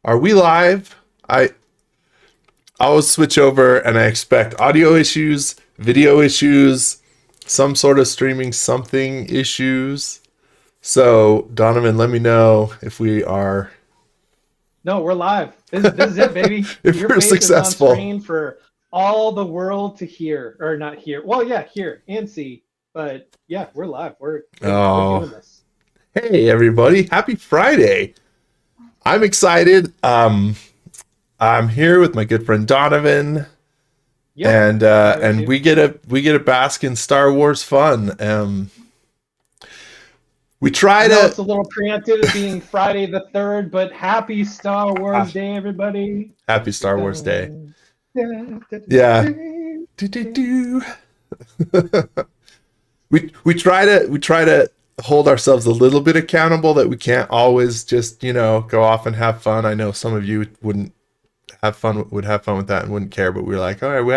Are we live? I always switch over and I expect audio issues, video issues, some sort of streaming something issues. So, Donovan, let me know if we are No, we're live. This is it, baby. if Your we're face is on successful. screen for all the world to hear, or not hear. Well, yeah, hear and see. But yeah, we're live. We're Oh, doing this. hey everybody. Happy Friday. I'm excited. I'm here with my good friend Donovan. Yep, And I'm uh, here and too. we get a bask in Star Wars fun. We I try know to it's a little preemptive being Friday the 3rd, but happy Star ah, Wars Day, everybody. happy Star Wars Day. Dun, dun, dun, dun, Yeah. dun. Do, do, do. we try to hold ourselves a little bit accountable that we can't always just go off and have fun. I know some of you would have fun with that and wouldn't care, but we're like, all right, we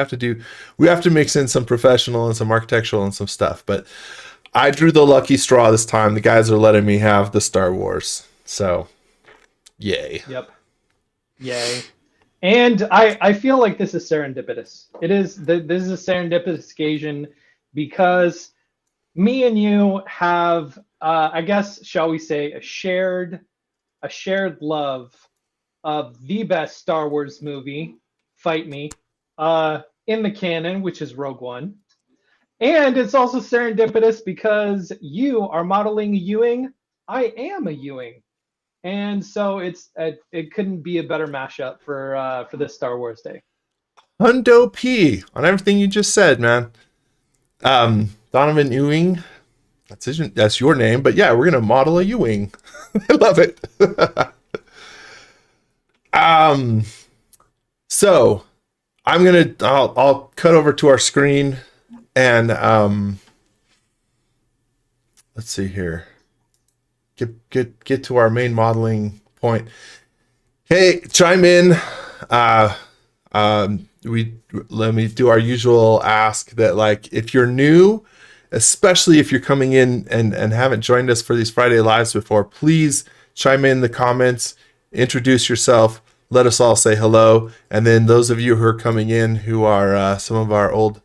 have to mix in some professional and some architectural and some stuff. But I drew the lucky straw this time. The guys are letting me have the Star Wars, so yay. Yep. Yay. And I feel like this is serendipitous. This is a serendipitous occasion because me and you have, I guess, shall we say, a shared love of the best Star Wars movie, Fight Me, in the canon, which is Rogue One. And it's also serendipitous because you are modeling a Ewing. I am a Ewing. And so it couldn't be a better mashup for this Star Wars Day. Hundo P on everything you just said, man. Donovan Ewing, that's your name, but yeah, we're gonna model a Ewing. I love it. um, so I'll cut over to our screen and let's see here. Get to our main modeling point. Hey, chime in. Uh, we Let me do our usual ask that, like, if you're new, especially if you're coming in and haven't joined us for these Friday lives before, please chime in the comments, introduce yourself, let us all say hello, and then those of you who are coming in who are some of our old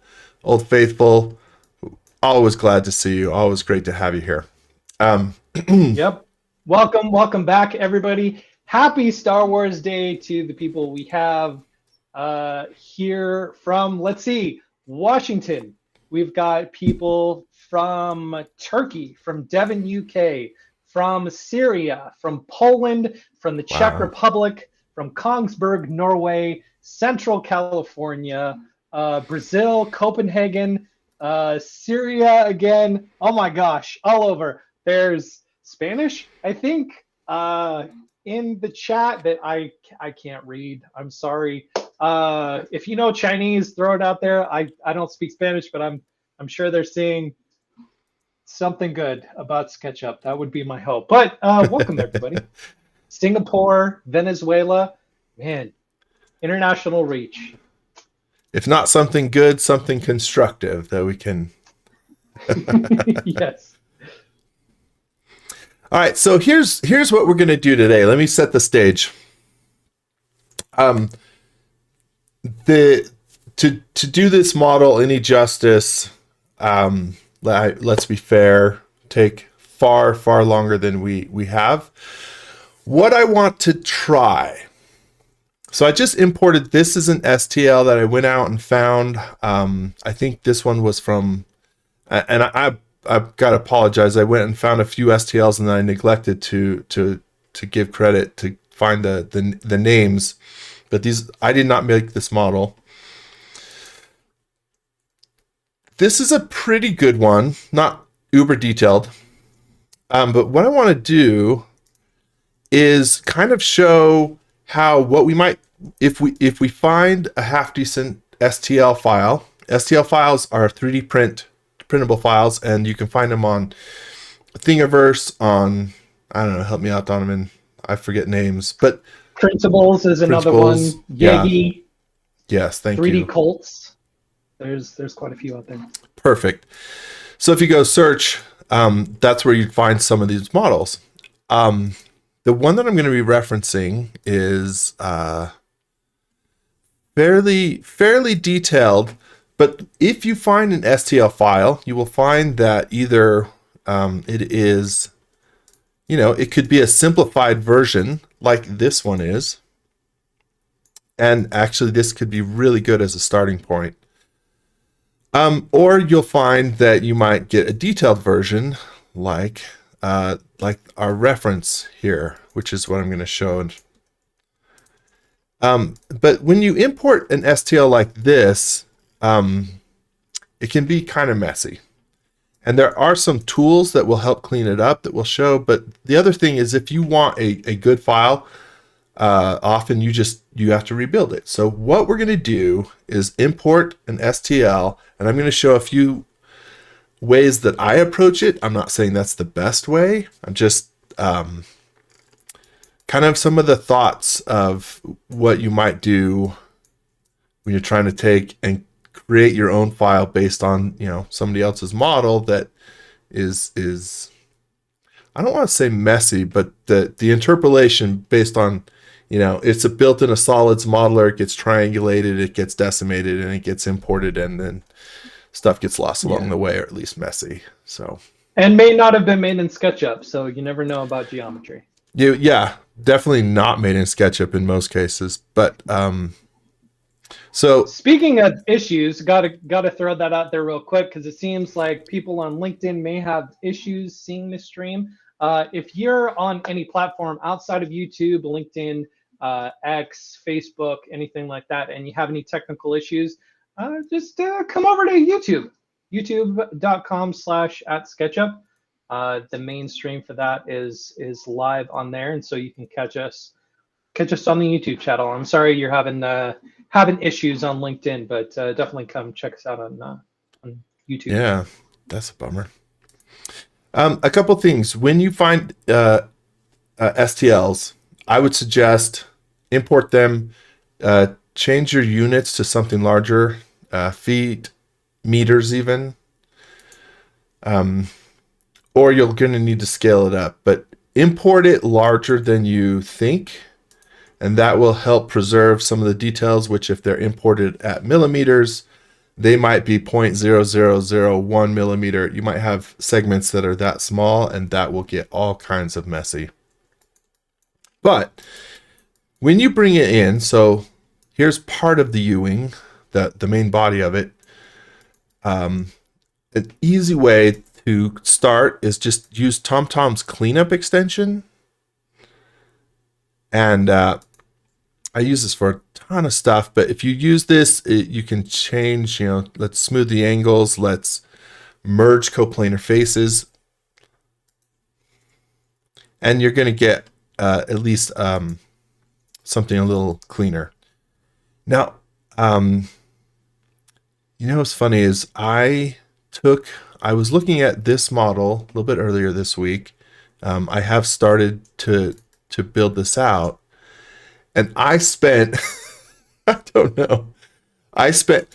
faithful, always glad to see you. Always great to have you here. Um, Yep. Welcome back, everybody. Happy Star Wars Day to the people we have here from, let's see, Washington. We've got people from Turkey, from Devon, UK, from Syria, from Poland, from the Czech wow. Republic, from Kongsberg, Norway, Central California, Brazil, Copenhagen, Syria again. Oh my gosh, all over. There's Spanish, I think, in the chat that I can't read. I'm sorry. If you know Chinese, throw it out there. I don't speak Spanish, but I'm sure they're saying something good about SketchUp. That would be my hope. But welcome everybody. Singapore, Venezuela, man, international reach. If not something good, something constructive that we can. Yes. All right, so here's what we're gonna do today. Let me set the stage. The to do this model any justice, let's be fair, take far longer than we have. What I want to try. So I just imported, this is an STL that I went out and found. I think this one was from, and I've got to apologize. I went and found a few STLs and then I neglected to give credit to find the names. But these, I did not make this model. This is a pretty good one, not uber detailed. But what I want to do is kind of show how what we might, if we find a half decent STL file. STL files are 3D printable files, and you can find them on Thingiverse, on, I don't know, help me out, Donovan. I forget names, but Principles is another Principles, one. yeah. Yegi, Yes, thank 3D you. Colts. There's quite a few out there. Perfect. So if you go search, that's where you'd find some of these models. The the one that I'm going to be referencing is fairly detailed. But if you find an STL file, you will find that either it is, it could be a simplified version like this one is. And actually, this could be really good as a starting point. Or you'll find that you might get a detailed version like our reference here, which is what I'm going to show. But when you import an STL like this, it can be kind of messy. And there are some tools that will help clean it up that will show. But the other thing is, if you want a good file, often you have to rebuild it. So what we're going to do is import an STL, and I'm going to show a few ways that I approach it. I'm not saying that's the best way. I'm just kind of some of the thoughts of what you might do when you're trying to take and create your own file based on, somebody else's model that is I don't want to say messy, but the interpolation based on, it's built in a solids modeler, it gets triangulated, it gets decimated, and it gets imported, and then stuff gets lost along the way, or at least messy. So, and may not have been made in SketchUp, so you never know about geometry. Yeah, definitely not made in SketchUp in most cases. But so speaking of issues, gotta throw that out there real quick, because it seems like people on LinkedIn may have issues seeing this stream. If you're on any platform outside of YouTube, LinkedIn, X, Facebook, anything like that, and you have any technical issues, just come over to YouTube, youtube.com/@SketchUp. The main stream for that is live on there, and so you can catch us on the YouTube channel. I'm sorry you're having issues on LinkedIn, but definitely come check us out on YouTube. Yeah, that's a bummer. A couple things. When you find STLs, I would suggest import them, change your units to something larger, feet, meters even, or you're going to need to scale it up. But import it larger than you think, and that will help preserve some of the details, which if they're imported at millimeters, they might be 0.0001 millimeter. You might have segments that are that small, and that will get all kinds of messy. But when you bring it in, so here's part of the U-wing, the main body of it. An easy way to start is just use TomTom's cleanup extension. And I use this for a ton of stuff, but if you use this, you can change, let's smooth the angles, let's merge coplanar faces, and you're going to get at least something a little cleaner. Now, what's funny is I was looking at this model a little bit earlier this week. I have started to build this out. And I spent, I don't know. I spent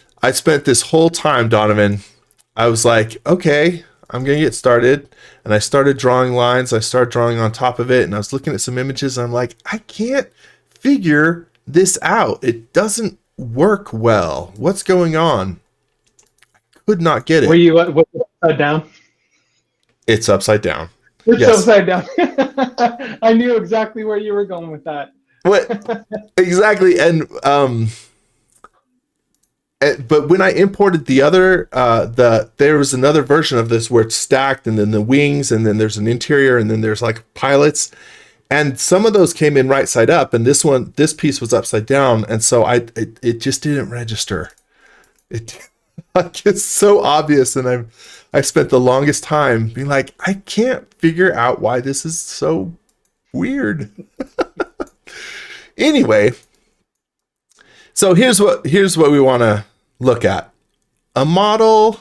this whole time, Donovan. I was like, okay, I'm going to get started. And I started drawing lines. I started drawing on top of it. And I was looking at some images. And I'm like, I can't figure this out. It doesn't work well. What's going on? I could not get it. Was it upside down? It's upside down. It's upside down. I knew exactly where you were going with that. What exactly? And but when I imported the other, there was another version of this where it's stacked, and then the wings, and then there's an interior, and then there's like pilots, and some of those came in right side up, and this piece was upside down, and so it just didn't register. It's so obvious, and I spent the longest time being like, I can't figure out why this is so weird. Anyway, so here's what we want to look at. A model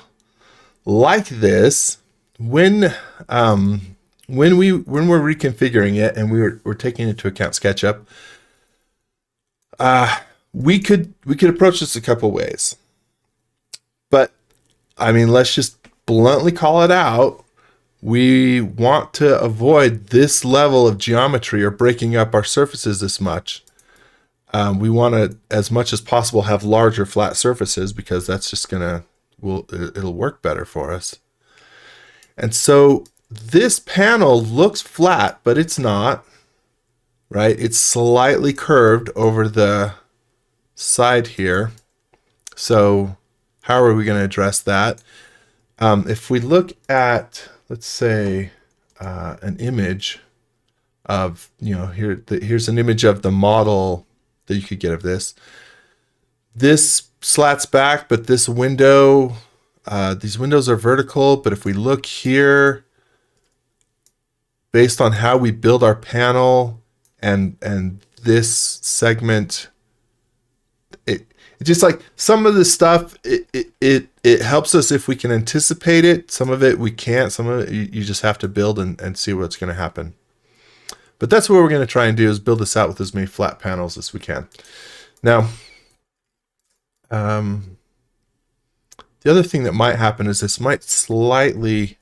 like this, when we're reconfiguring it and we're taking into account SketchUp, we could approach this a couple ways. But I mean, let's just bluntly call it out. we want to avoid this level of geometry or breaking up our surfaces this much. We want to, as much as possible, have larger flat surfaces because that's just it'll work better for us. And so this panel looks flat, but it's not, right? It's slightly curved over the side here. So how are we going to address that? If we look at, let's say, an image of, here's an image of the model that you could get of this. This slats back, but this window, these windows are vertical. But if we look here, based on how we build our panel and this segment, it just like some of the stuff, it helps us if we can anticipate it. Some of it we can't. Some of it you just have to build and see what's going to happen. But that's what we're going to try and do, is build this out with as many flat panels as we can. Now, the other thing that might happen is this might slightly...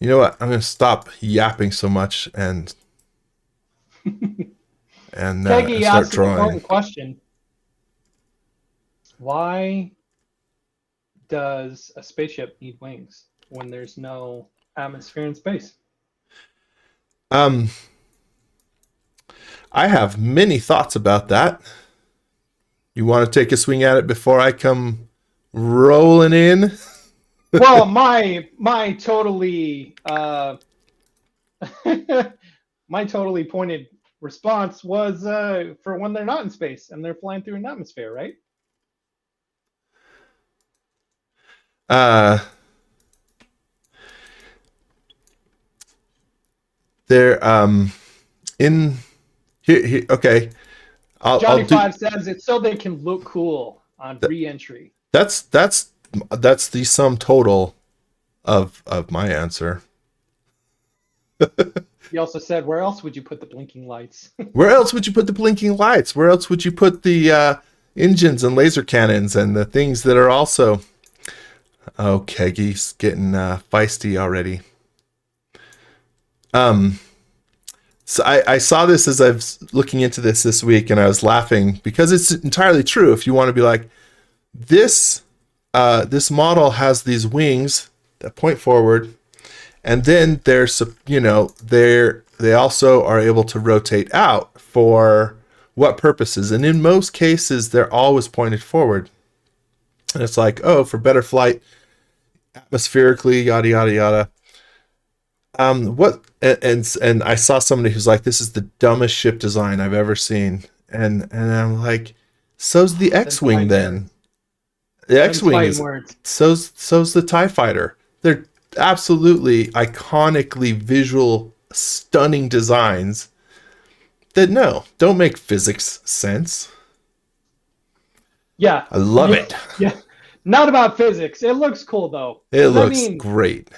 You know what? I'm going to stop yapping so much and Peggy start asked an drawing. important question. Why does a spaceship need wings when there's no atmosphere in space? I have many thoughts about that. You want to take a swing at it before I come rolling in? Well, my totally my totally pointed response was for when they're not in space and they're flying through an atmosphere, right? They're in here. Okay, Johnny Five says it's so they can look cool on re-entry. That's the sum total of my answer. He also said, where else would you put the blinking lights? Where else would you put the blinking lights? Where else would you put the engines and laser cannons and the things that are also... Oh, Keggy's getting feisty already. So I saw this as I was looking into this week, and I was laughing because it's entirely true. If you want to be like, this model has these wings that point forward, and then they also are able to rotate out for what purposes? And in most cases, they're always pointed forward. And it's like, oh, for better flight, atmospherically, yada yada yada. And I saw somebody who's like, this is the dumbest ship design I've ever seen, and I'm like, so's the X-Wing then. The X-Wing is so's the TIE Fighter. They're absolutely iconically visual, stunning designs that don't make physics sense. Yeah, I love it. Yeah, not about physics. It looks cool though. It looks great.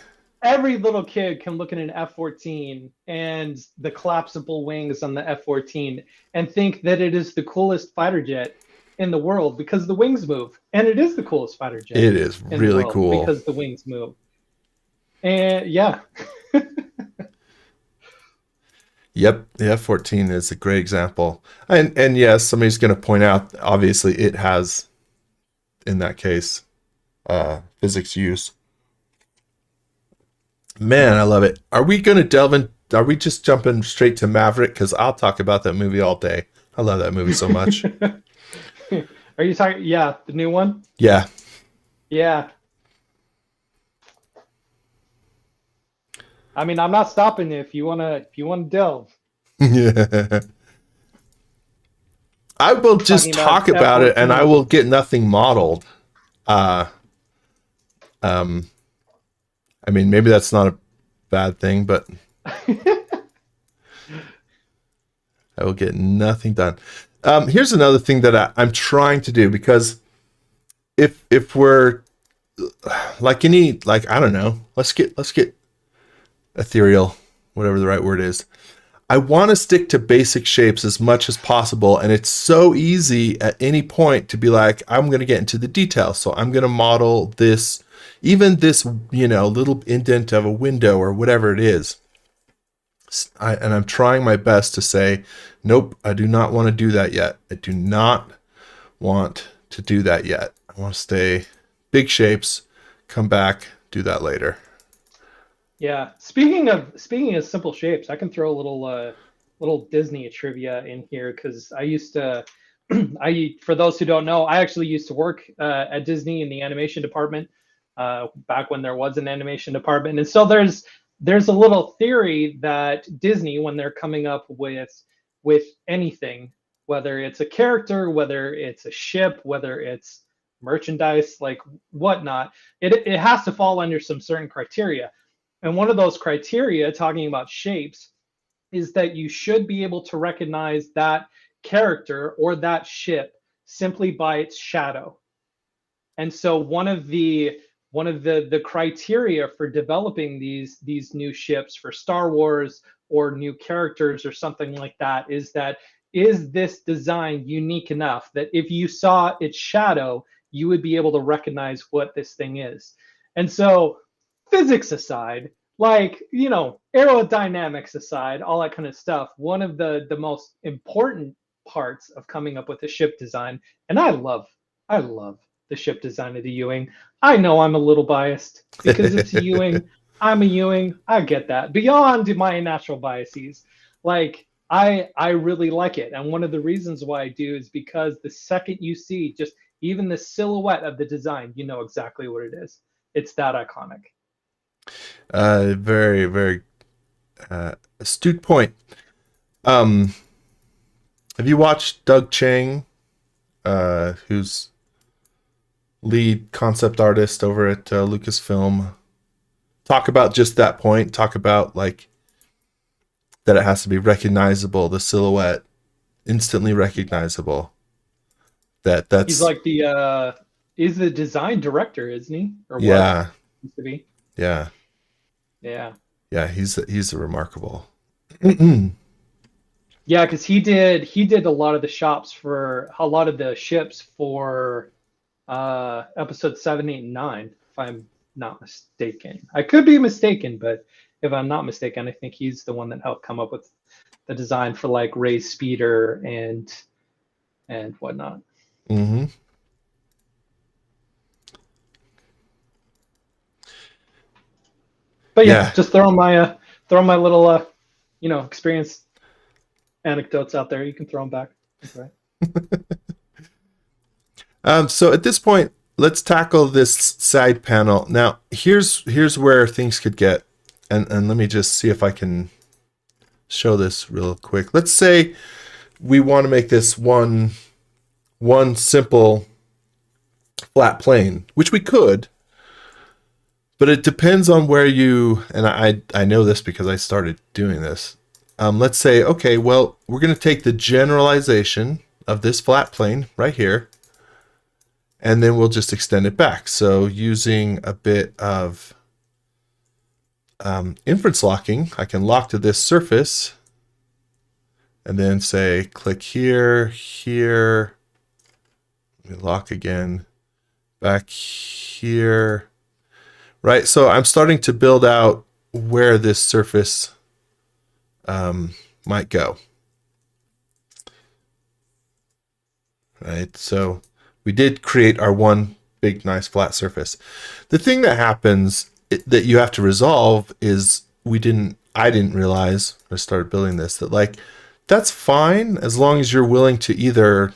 Every little kid can look at an F-14 and the collapsible wings on the F-14 and think that it is the coolest fighter jet in the world because the wings move. And it is the coolest fighter jet. It is really cool because the wings move. And yeah. Yep, the F-14 is a great example. And yes, somebody's going to point out, obviously it has, in that case, physics use. Man, I love it. Are we going to delve in? Are we just jumping straight to Maverick? Because I'll talk about that movie all day. I love that movie so much. Are you talking? Yeah, the new one? Yeah. Yeah. I mean, I'm not stopping you if you wanna delve. Yeah. I will just talk about it, and I will get nothing modeled. I mean, maybe that's not a bad thing, but I will get nothing done. Here's another thing that I'm trying to do, because if we're like I don't know, let's get ethereal, whatever the right word is. I want to stick to basic shapes as much as possible, and it's so easy at any point to be like, I'm going to get into the details. So I'm going to model this even this, little indent of a window or whatever it is. And I'm trying my best to say, nope, I do not want to do that yet. I do not want to do that yet. I want to stay big shapes, come back, do that later. Yeah. Speaking of simple shapes, I can throw a little Disney trivia in here because I used to. For those who don't know, I actually used to work at Disney in the animation department back when there was an animation department, and so there's a little theory that Disney, when they're coming up with anything, whether it's a character, whether it's a ship, whether it's merchandise, like whatnot, it has to fall under some certain criteria. And one of those criteria, talking about shapes, is that you should be able to recognize that character or that ship simply by its shadow. And so one of the criteria for developing these new ships for Star Wars or new characters or something like that is this design unique enough that if you saw its shadow, you would be able to recognize what this thing is. And so physics aside, like, aerodynamics aside, all that kind of stuff, one of the most important parts of coming up with a ship design, and I love the ship design of the Ewing. I know I'm a little biased because it's a Ewing. I'm a Ewing. I get that. Beyond my natural biases, like I really like it. And one of the reasons why I do is because the second you see just even the silhouette of the design, you know exactly what it is. It's that iconic. Very, very astute point. Have you watched Doug Chang, who's lead concept artist over at Lucasfilm, talk about just that point? Talk about like that it has to be recognizable, the silhouette, instantly recognizable. That's He's like he's the design director, isn't he? Or yeah, what? Used to be. yeah, Yeah. yeah. He's remarkable. Yeah, because he did a lot of the shops for a lot of the ships for episode 7, 8, and 9, if I'm not mistaken. I could be mistaken, but if I'm not mistaken, I think he's the one that helped come up with the design for like Ray's speeder and whatnot. Mm-hmm. But yeah, Yeah. just throwing my little experience anecdotes out there. You can throw them back. That's right. So at this point, let's tackle this side panel. Now, here's where things could get, and let me just see if I can show this real quick. Let's say we want to make this one simple flat plane, which we could, but it depends on where you, and I know this because I started doing this. Let's say, okay, well, we're going to take the generalization of this flat plane right here, and then we'll just extend it back. So using a bit of inference locking, I can lock to this surface and then say click here, here, let me lock again, back here, right? So I'm starting to build out where this surface might go, right? So we did create our one big, nice flat surface. The thing that happens that you have to resolve is I didn't realize when I started building this that like, that's fine as long as you're willing to either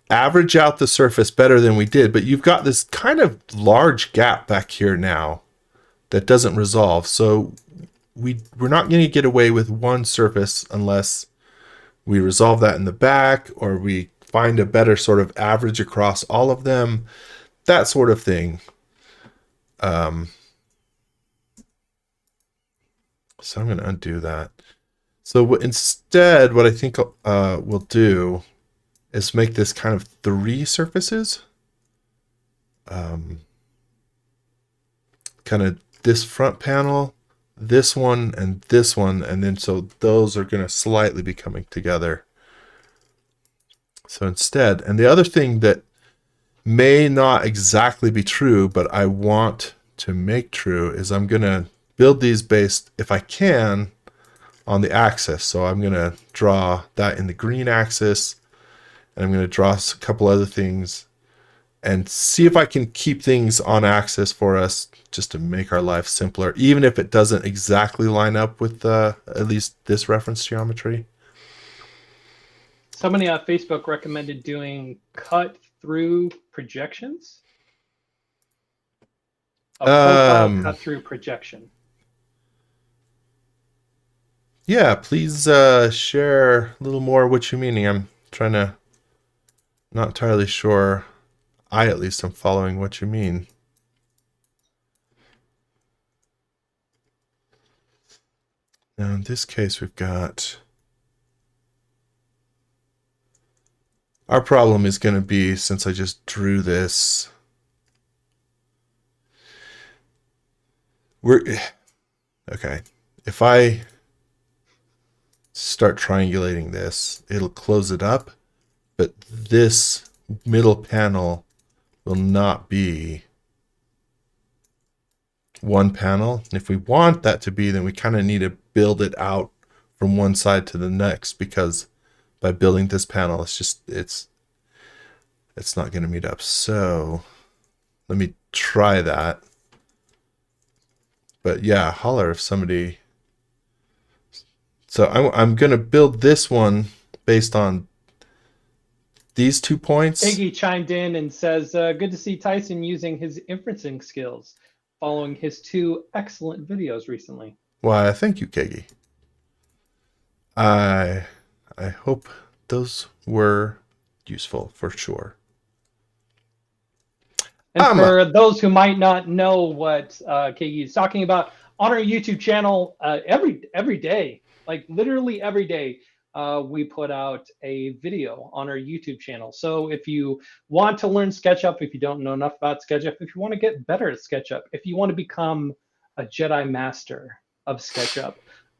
average out the surface better than we did, but you've got this kind of large gap back here now that doesn't resolve. So we're not going to get away with one surface unless we resolve that in the back or we find a better sort of average across all of them, that sort of thing. So I'm going to undo that. So instead, what I think we'll do is make this kind of 3 surfaces. Kind of this front panel, this one, and then so those are going to slightly be coming together. So instead, and the other thing that may not exactly be true, but I want to make true, is I'm going to build these based, if I can, on the axis. So I'm going to draw that in the green axis, and I'm going to draw a couple other things and see if I can keep things on axis for us just to make our life simpler, even if it doesn't exactly line up with at least this reference geometry. Somebody on Facebook recommended doing cut-through projections. A profile cut-through projection. Yeah, please share a little more what you're meaning. I'm trying to, not entirely sure. I at least am following what you mean. Now in this case we've got, our problem is going to be, since I just drew this, okay, if I start triangulating this, it'll close it up, but this middle panel will not be one panel. And if we want that to be, then we kind of need to build it out from one side to the next, because by building this panel, it's not going to meet up. So let me try that. But yeah, holler if somebody. So I'm going to build this one based on these 2 points. Iggy chimed in and says, good to see Tyson using his inferencing skills following his 2 excellent videos recently. Why, thank you, Kegi. I hope those were useful for sure. And for those who might not know what Kegi is talking about, on our YouTube channel, every day, like literally every day, we put out a video on our YouTube channel. So if you want to learn SketchUp, if you don't know enough about SketchUp, if you want to get better at SketchUp, if you want to become a Jedi Master of SketchUp,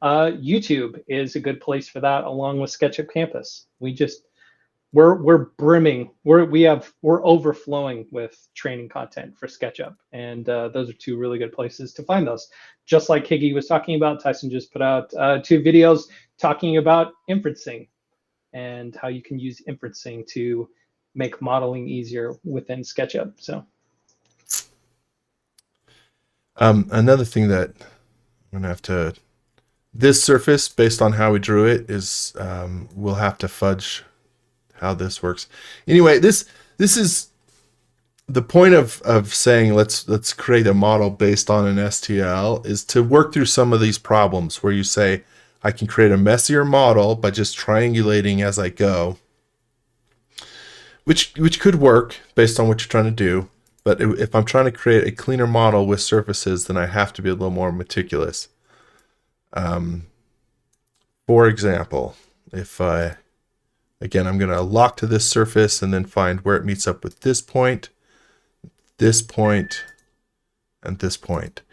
YouTube is a good place for that, along with SketchUp Campus. We're brimming. We're overflowing with training content for SketchUp, and those are 2 really good places to find those. Just like Higgy was talking about, Tyson just put out 2 videos talking about inferencing and how you can use inferencing to make modeling easier within SketchUp. So, another thing that I'm gonna have to, this surface, based on how we drew it, is we'll have to fudge how this works. Anyway, this is the point of saying let's create a model based on an STL, is to work through some of these problems where you say, I can create a messier model by just triangulating as I go, which could work based on what you're trying to do. But if I'm trying to create a cleaner model with surfaces, then I have to be a little more meticulous. For example, if again, I'm going to lock to this surface and then find where it meets up with this point, and this point.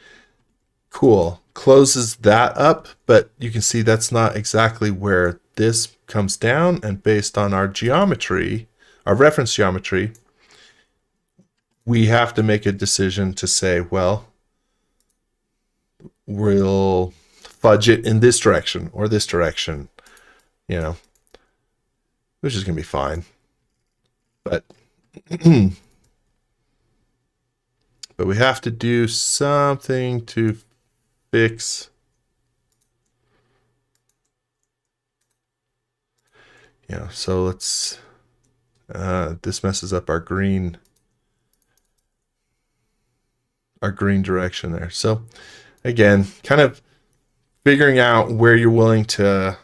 Cool. Closes that up, but you can see that's not exactly where this comes down, and based on our geometry, our reference geometry, we have to make a decision to say, well, we'll fudge it in this direction or this direction, you know, which is going to be fine. But but we have to do something to fix, you know, so let's this messes up our green direction there. So again, kind of figuring out where you're willing to,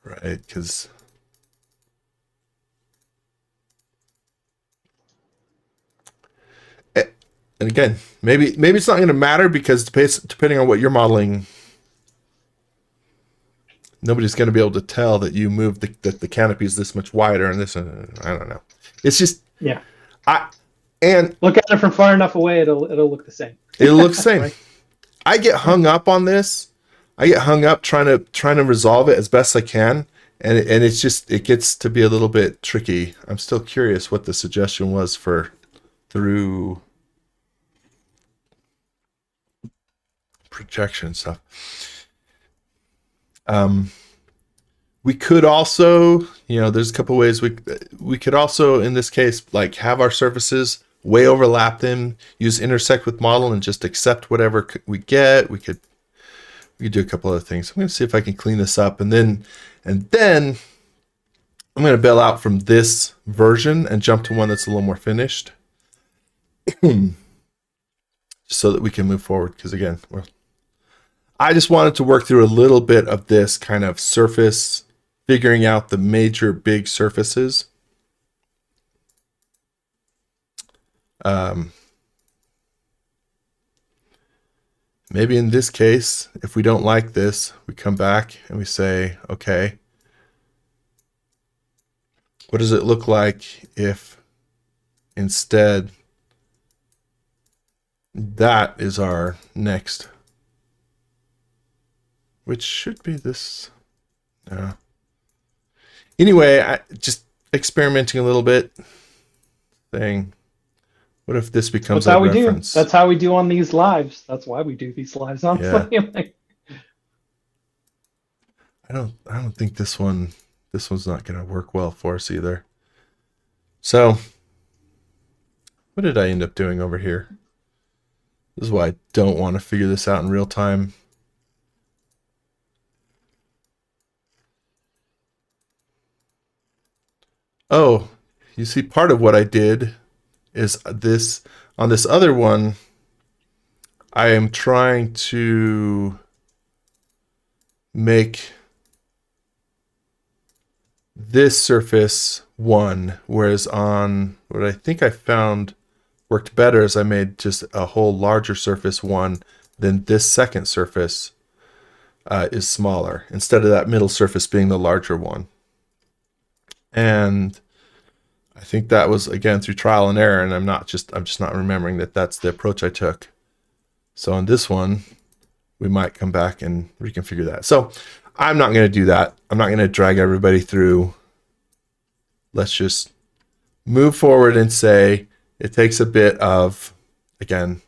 right, because and again, maybe it's not going to matter, because depending on what you're modeling, nobody's going to be able to tell that you moved the canopy is this much wider and this, and I don't know. It's just, yeah. And look at it from far enough away, it'll look the same. It'll look the same. Right? I get hung up on this. I get hung up trying to resolve it as best I can, and it's just, it gets to be a little bit tricky. I'm still curious what the suggestion was for through projection stuff. We could also, there's a couple ways we could also, in this case, like have our surfaces way overlap them, use intersect with model, and just accept whatever we get. We could do a couple other things. I'm going to see if I can clean this up, and then I'm going to bail out from this version and jump to one that's a little more finished, so that we can move forward. Because again, I just wanted to work through a little bit of this kind of surface, figuring out the major big surfaces. Maybe in this case, if we don't like this, we come back and we say, okay, what does it look like if instead that is our next, which should be this. Anyway, I just experimenting a little bit, saying, what if this becomes That's how a we reference? do. That's how we do on these lives. That's why we do these lives. Honestly, Yeah. I don't think this one's not going to work well for us either. So, what did I end up doing over here? This is why I don't want to figure this out in real time. Oh, you see, part of what I did is this, on this other one, I am trying to make this surface 1, whereas on what I think I found worked better is I made just a whole larger surface 1, then this second surface is smaller, instead of that middle surface being the larger one. And I think that was, again, through trial and error, and I'm just not remembering that that's the approach I took. So on this one, we might come back and reconfigure that. So I'm not going to do that. I'm not going to drag everybody through. Let's just move forward and say it takes a bit of, again,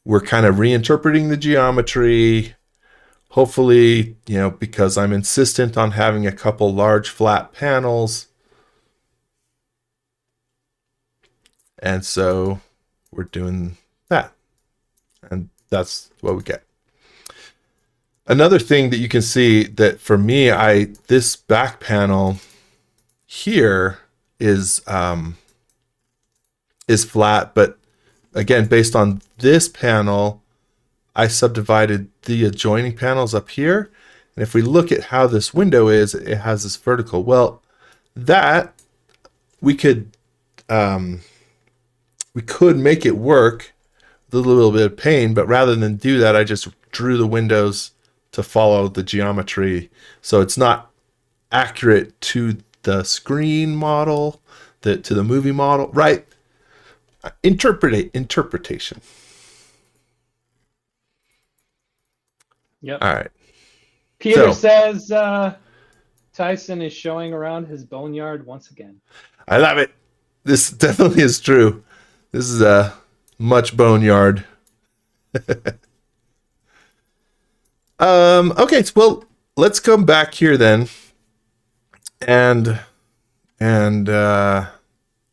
we're kind of reinterpreting the geometry. Hopefully, because I'm insistent on having a couple large flat panels. And so we're doing that. And that's what we get. Another thing that you can see that for me, this back panel here is flat, but again, based on this panel, I subdivided the adjoining panels up here. And if we look at how this window is, it has this vertical. Well, that we could make it work with a little bit of pain, but rather than do that, I just drew the windows to follow the geometry. So it's not accurate to the screen model, to the movie model, right? Interpretation. Yep. All right. Peter says Tyson is showing around his boneyard once again. I love it. This definitely is true. This is a much boneyard. Okay, well, let's come back here then and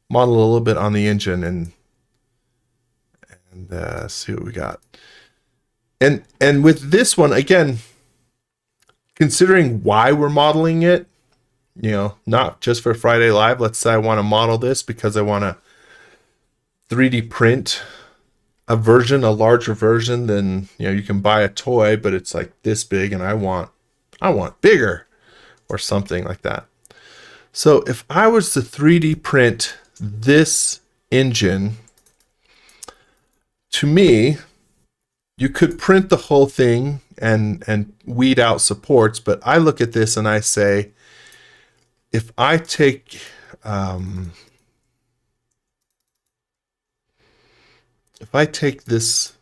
model a little bit on the engine and see what we got. And with this one, again, considering why we're modeling it, not just for Friday Live. Let's say I want to model this because I want to 3D print a larger version than, you can buy a toy, but it's like this big and I want bigger or something like that. So if I was to 3D print this engine, to me, you could print the whole thing and weed out supports, but I look at this and I say, if I take this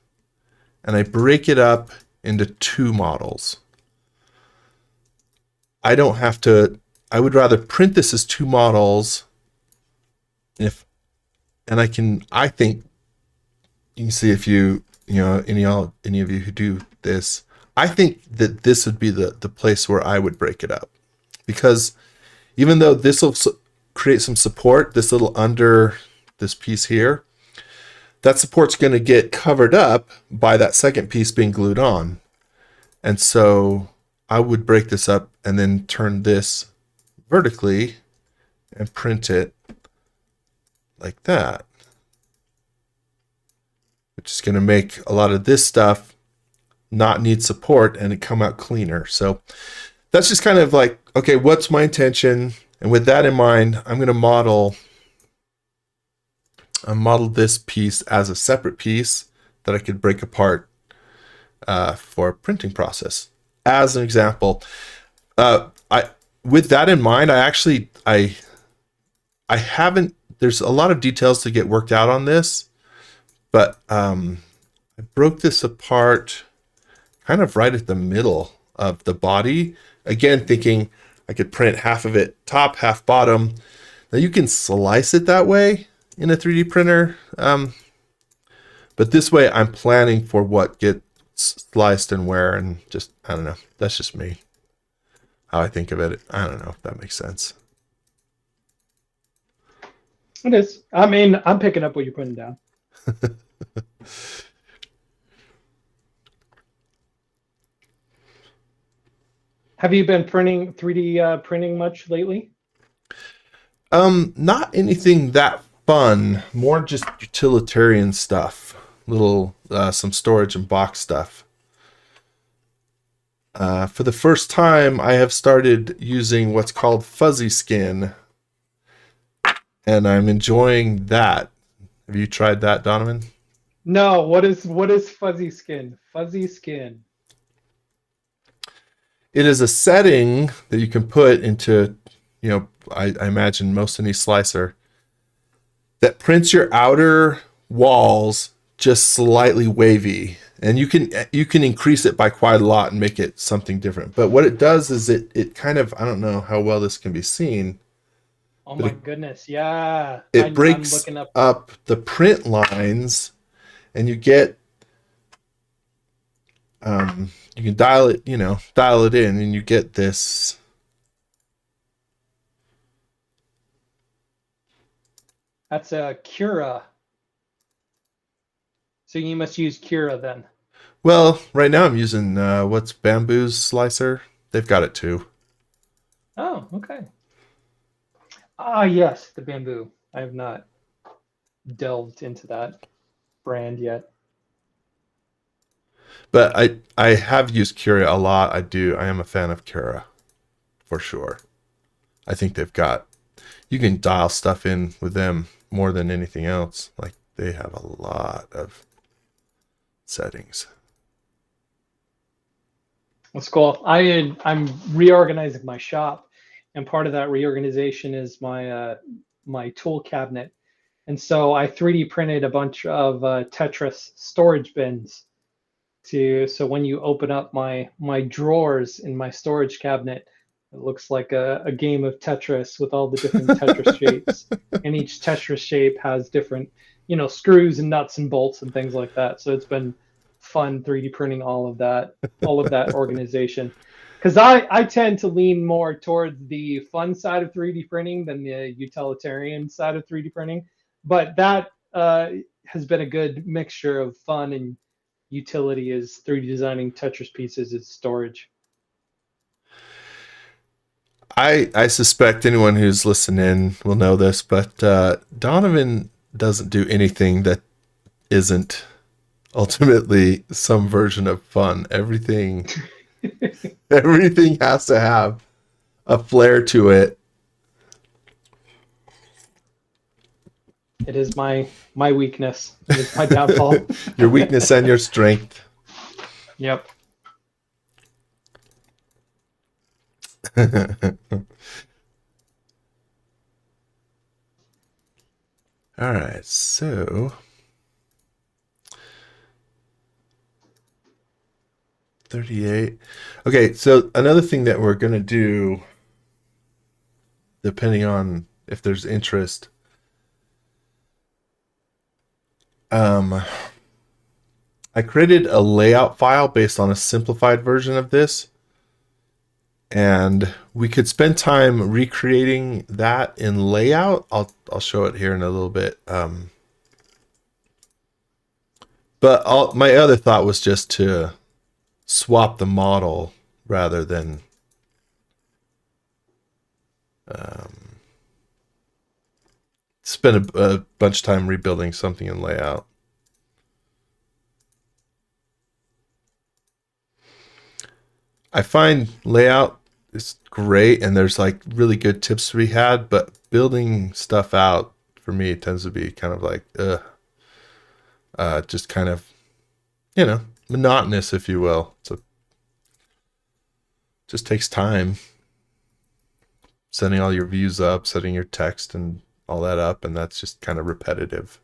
and I break it up into 2 models, I don't have to, I would rather print this as two models and I think you can see if any of you who do this, I think that this would be the place where I would break it up, because even though this will create some support, this little under this piece here, that support's going to get covered up by that second piece being glued on. And so I would break this up and then turn this vertically and print it like that, which is going to make a lot of this stuff not need support and it come out cleaner. So that's just kind of like, okay, what's my intention? And with that in mind, I'm going to model this piece as a separate piece that I could break apart for a printing process. As an example, with that in mind, I haven't, there's a lot of details to get worked out on this, but I broke this apart kind of right at the middle of the body. Again, thinking I could print half of it top, half bottom. Now you can slice it that way in a 3D printer. But this way I'm planning for what gets sliced and where, and just, I don't know. That's just me. How I think of it. I don't know if that makes sense. It is. I mean, I'm picking up what you're putting down. Have you been 3D printing much lately? Not anything that fun, more just utilitarian stuff, little some storage and box stuff. For the first time, I have started using what's called fuzzy skin, and I'm enjoying that. Have you tried that, Donovan? No. What is fuzzy skin? Fuzzy skin. It is a setting that you can put into, I imagine most any slicer that prints your outer walls just slightly wavy, and you can increase it by quite a lot and make it something different. But what it does is it kind of, I don't know how well this can be seen. Oh my goodness, yeah. It breaks up the print lines, and you get you can dial it in, and you get this. That's a Cura. So you must use Cura then. Well, right now I'm using what's Bamboo's slicer. They've got it too. Oh, okay. Ah, yes, the Bamboo. I have not delved into that brand yet. But I have used Cura a lot. I am a fan of Cura for sure. I think you can dial stuff in with them more than anything else. Like, they have a lot of settings. That's cool. I'm reorganizing my shop, and part of that reorganization is my tool cabinet. And so I 3D printed a bunch of Tetris storage bins so when you open up my drawers in my storage cabinet, it looks like a game of Tetris with all the different Tetris shapes, and each Tetris shape has different, screws and nuts and bolts and things like that. So it's been fun 3D printing all of that organization. Because I tend to lean more towards the fun side of 3D printing than the utilitarian side of 3D printing. But that has been a good mixture of fun and utility, is 3D designing Tetris pieces as storage. I suspect anyone who's listening will know this, but Donovan doesn't do anything that isn't ultimately some version of fun. Everything has to have a flair to it. It is my weakness. It is my downfall. Your weakness and your strength. Yep. All right, so 38. Okay, so another thing that we're going to do, depending on if there's interest, um, I created a layout file based on a simplified version of this, and we could spend time recreating that in layout. I'll show it here in a little bit. But my other thought was just to swap the model rather than spend a bunch of time rebuilding something in layout. I find layout is great, and there's like really good tips to be had, but building stuff out for me tends to be kind of like just kind of, monotonous, if you will. So just takes time setting all your views up, setting your text and all that up, and that's just kind of repetitive.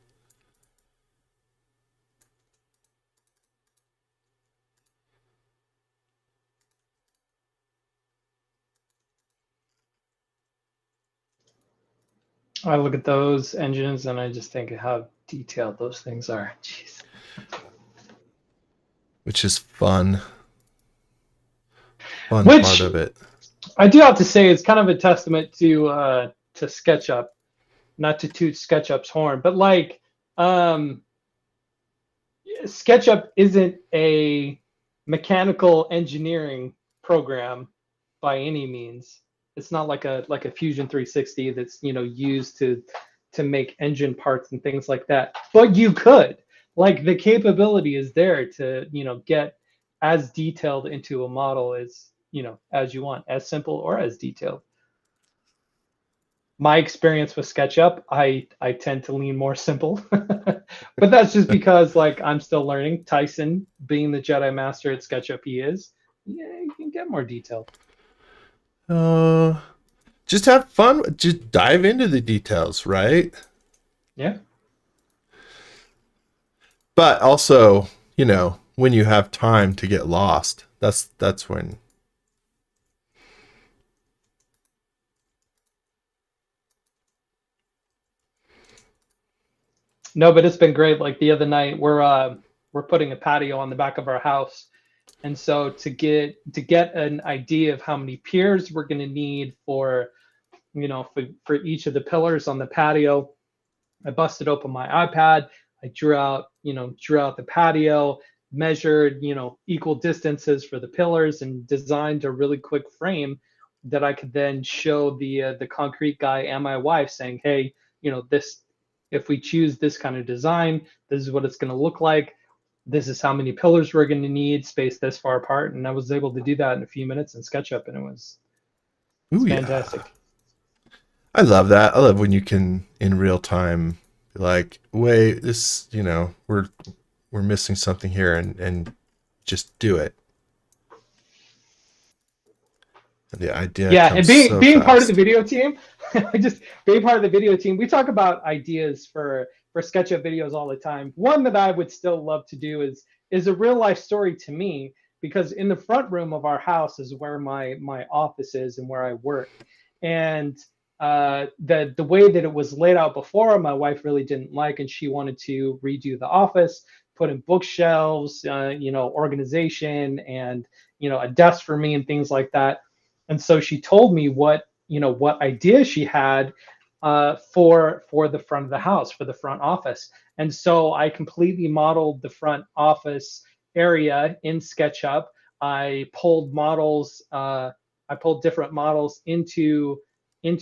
I look at those engines and I just think of how detailed those things are. Jeez. Which is fun. Fun Which part of it. I do have to say it's kind of a testament to SketchUp, not to toot SketchUp's horn, but like SketchUp isn't a mechanical engineering program by any means. It's not like a Fusion 360 that's used to make engine parts and things like that. But you could, like, the capability is there to get as detailed into a model as you want, as simple or as detailed. My experience with SketchUp, I tend to lean more simple, but that's just because like I'm still learning. Tyson, being the Jedi Master at SketchUp, he is. Yeah, you can get more detailed. Just have fun. Just dive into the details, right? Yeah. But also, when you have time to get lost, that's when. No, but it's been great. Like the other night, we're putting a patio on the back of our house, and so to get an idea of how many piers we're going to need for each of the pillars on the patio, I busted open my iPad. I drew out the patio, measured equal distances for the pillars, and designed a really quick frame that I could then show the concrete guy and my wife, saying, hey, this, if we choose this kind of design, this is what it's going to look like. This is how many pillars we're going to need, spaced this far apart. And I was able to do that in a few minutes in SketchUp, and it's Ooh, fantastic. Yeah. I love that. I love when you can in real time be like, wait, this, we're missing something here, and just do it. And the idea Yeah, comes and being part of the fast. video team, just being part of the video team, we talk about ideas for SketchUp videos all the time. One that I would still love to do is a real life story to me, because in the front room of our house is where my office is and where I work. And the way that it was laid out before, my wife really didn't like, and she wanted to redo the office, put in bookshelves, organization, and a desk for me and things like that. And so she told me what idea she had for the front of the house, for the front office. And so I completely modeled the front office area in SketchUp. I pulled models. I pulled different models into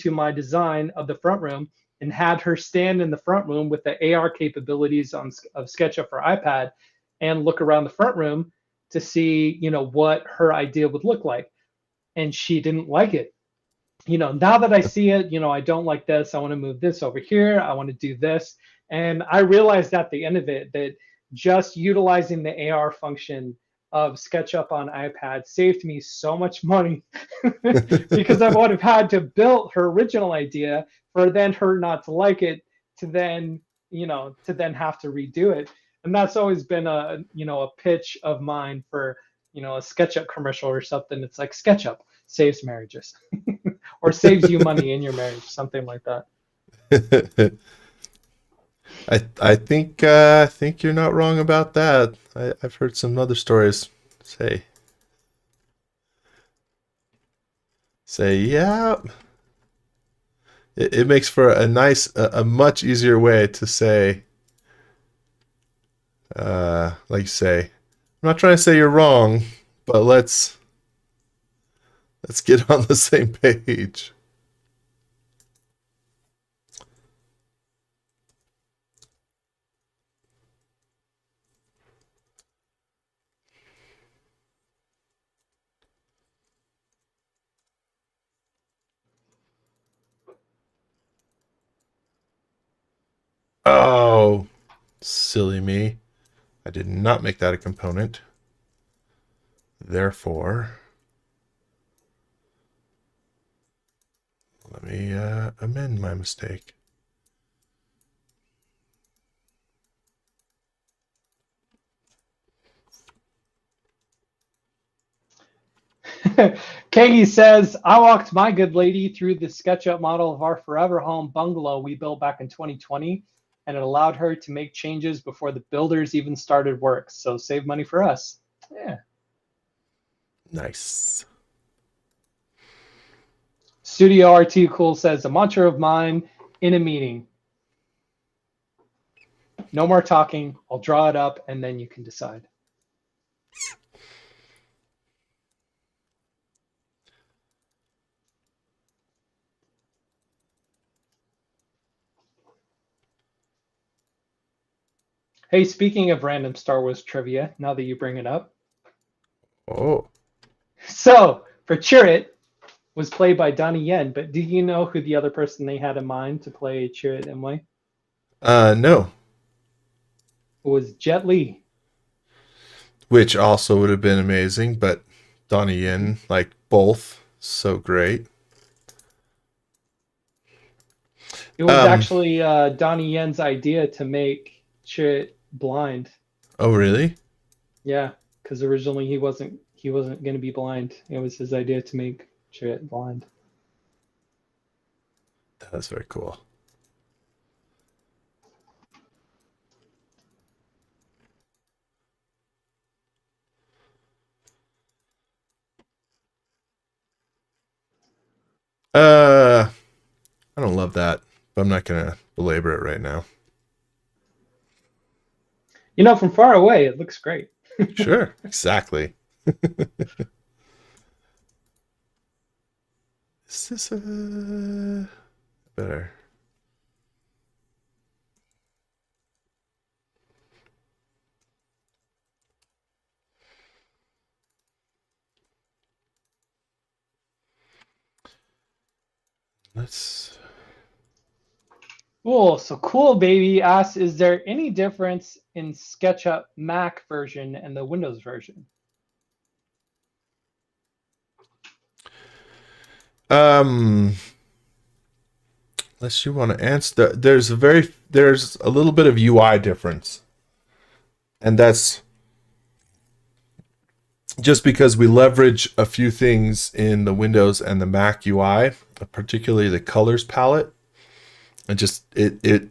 my design of the front room, and had her stand in the front room with the AR capabilities of SketchUp for iPad, and look around the front room to see what her idea would look like. And she didn't like it. Now that I see it, I don't like this. I want to move this over here. I want to do this. And I realized at the end of it that just utilizing the AR function of SketchUp on iPad saved me so much money, because I would have had to build her original idea for then her not to like it, to then have to redo it. And that's always been a pitch of mine for a SketchUp commercial or something. It's like SketchUp saves marriages, or saves you money in your marriage, something like that. I think you're not wrong about that. I've heard some other stories say yeah. It makes for a much easier way to say, like you say, I'm not trying to say you're wrong, but let's get on the same page. Oh, silly me. I did not make that a component. Therefore, let me amend my mistake. Kagi says, I walked my good lady through the SketchUp model of our forever home bungalow we built back in 2020, and it allowed her to make changes before the builders even started work. So save money for us. Yeah. Nice. Studio RT Cool says, a mantra of mine in a meeting. No more talking. I'll draw it up and then you can decide. Hey, speaking of random Star Wars trivia, now that you bring it up. Oh. So, for Chirrut was played by Donnie Yen, but do you know who the other person they had in mind to play Chirrut Imwe? No. It was Jet Li. Which also would have been amazing, but Donnie Yen, like both, so great. It was actually Donnie Yen's idea to make Chirrut blind. Oh, really? Yeah, because originally he wasn't going to be blind. It was his idea to make Chirrut blind. That's very cool. I don't love that, but I'm not gonna belabor it right now. From far away, it looks great. Sure, exactly. Is this better? Let's. Cool. So Cool Baby asks, is there any difference in SketchUp Mac version and the Windows version? Unless you want to answer, there's a little bit of UI difference, and that's just because we leverage a few things in the Windows and the Mac UI, particularly the colors palette, and just it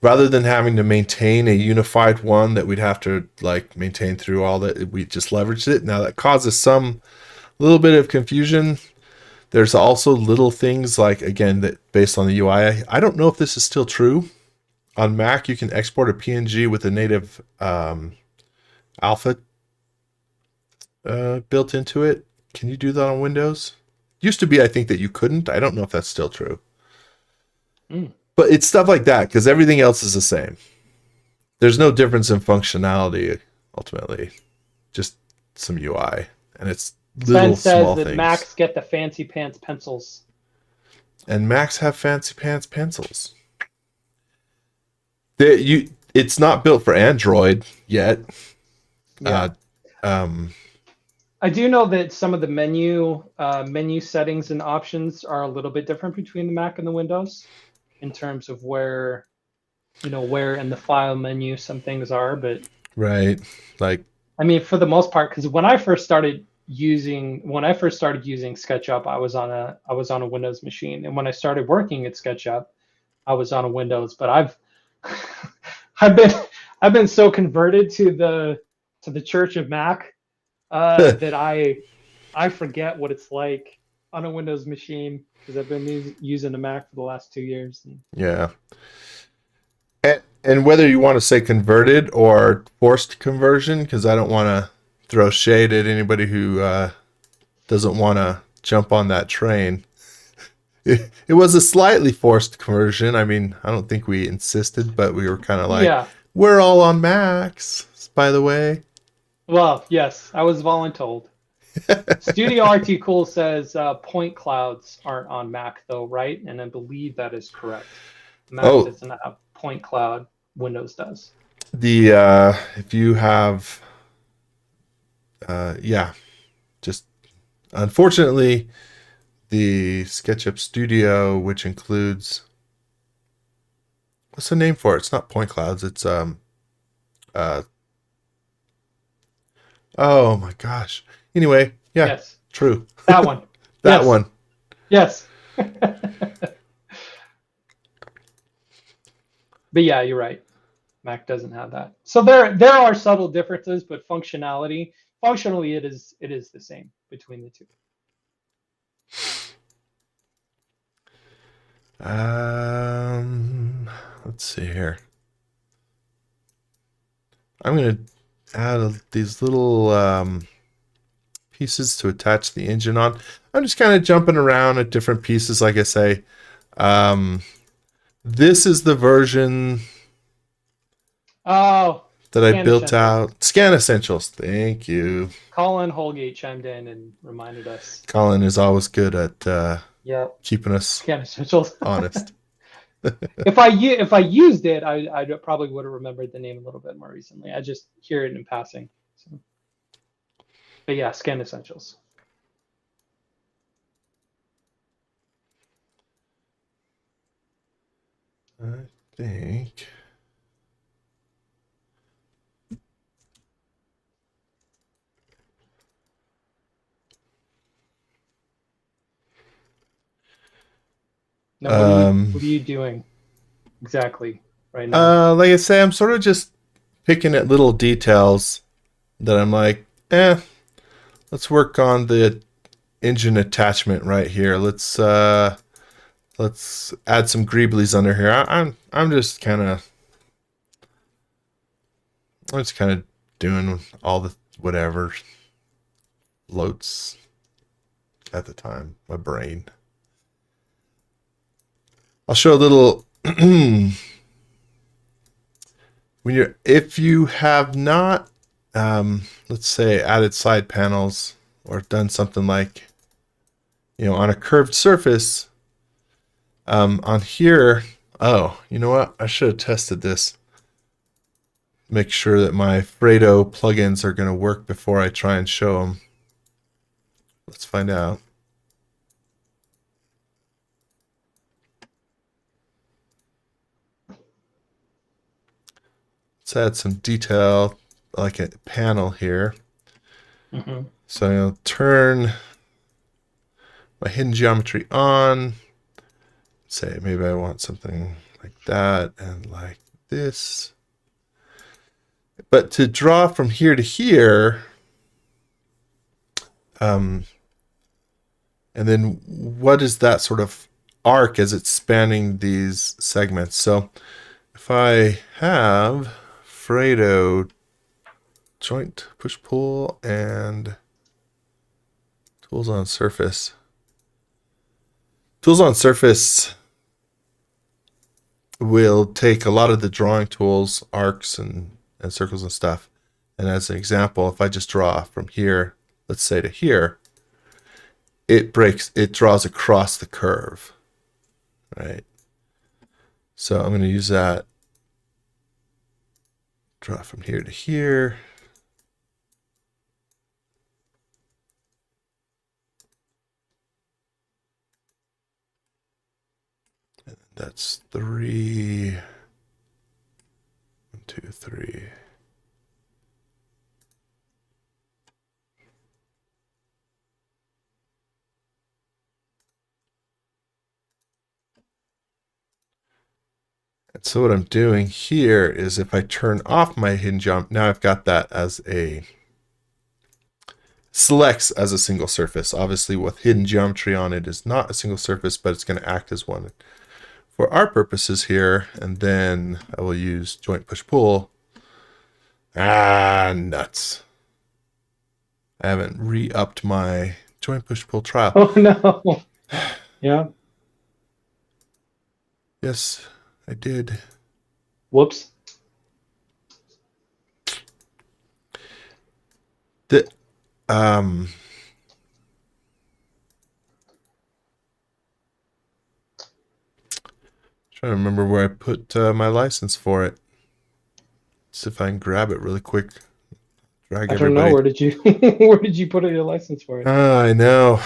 rather than having to maintain a unified one that we'd have to like maintain through all that, we just leveraged it. Now that causes some little bit of confusion. There's also little things like, again, that based on the UI, I don't know if this is still true. On Mac, you can export a PNG with a native alpha built into it. Can you do that on Windows? Used to be, I think, that you couldn't. I don't know if that's still true. But it's stuff like that, because everything else is the same. There's no difference in functionality, ultimately. Just some UI. And it's little small things. Macs get the fancy pants pencils. And Macs have fancy pants pencils. It's not built for Android yet. Yeah. I do know that some of the menu settings and options are a little bit different between the Mac and the Windows in terms of where in the file menu some things are, but right, like I mean, for the most part, because when I first started using SketchUp, I was on a Windows machine, and when I started working at SketchUp, I was on a Windows. But I've been I've been so converted to the Church of Mac that I forget what it's like on a Windows machine because I've been using a Mac for the last 2 years. Yeah. And whether you want to say converted or forced conversion, because I don't want to throw shade at anybody who doesn't want to jump on that train. It was a slightly forced conversion. I mean, I don't think we insisted, but we were kind of like, Yeah. we're all on Macs, by the way. Well, yes, I was voluntold. Studio RT Cool says point clouds aren't on Mac though, right? And I believe that is correct. Mac Oh, doesn't have point cloud. Windows does. the if you have, yeah, just unfortunately, the SketchUp Studio, which includes, what's the name for it? It's not point clouds. It's uh, oh my gosh. Anyway, yeah, Yes, true. that one. That Yes. one. Yes. But yeah, you're right. Mac doesn't have that. So there are subtle differences, but functionally it is the same between the two. Let's see here. I'm gonna add these little pieces to attach the engine on. I'm just kind of jumping around at different pieces, like I say. This is the version Oh, that I Scan built Essentials. out. Scan Essentials. Thank you. Colin Holgate chimed in and reminded us. Colin is always good at Yep, keeping us Scan Essentials. honest. If I used it, I probably would have remembered the name a little bit more recently. I just hear it in passing. So. But yeah, Scan Essentials. I think. Now, what are you doing exactly right now? Like I say, I'm sort of just picking at little details that I'm like, let's work on the engine attachment right here. Let's add some greeblies under here. I'm just kind of doing all the whatever floats at the time. My brain. I'll show a little if you have not let's say added side panels or done something like on a curved surface on here. Oh, you know what? I should have tested this. Make sure that my Fredo plugins are going to work before I try and show them. Let's find out. Let's add some detail, like a panel here. Mm-hmm. So I'll turn my hidden geometry on. Say maybe I want something like that and like this. But to draw from here to here, and then what is that sort of arc as it's spanning these segments? So if I have Fredo joint push pull and tools on surface. Tools on surface will take a lot of the drawing tools, arcs and circles and stuff. And as an example, if I just draw from here, let's say to here, it draws across the curve, right? So I'm going to use that. Draw from here to here. And that's 3. 1, 2, 3. So what I'm doing here is if I turn off my hidden jump, now I've got that as a selects as a single surface. Obviously with hidden geometry on it is not a single surface, but it's going to act as one for our purposes here. And then I will use joint push pull. Nuts. I haven't re-upped my joint push pull trial. Oh no. Yeah. Yes, I did. Whoops. The trying to remember where I put my license for it. See if I can grab it really quick. Drag I don't everybody. know. Where did you where did you put your license for it? I know.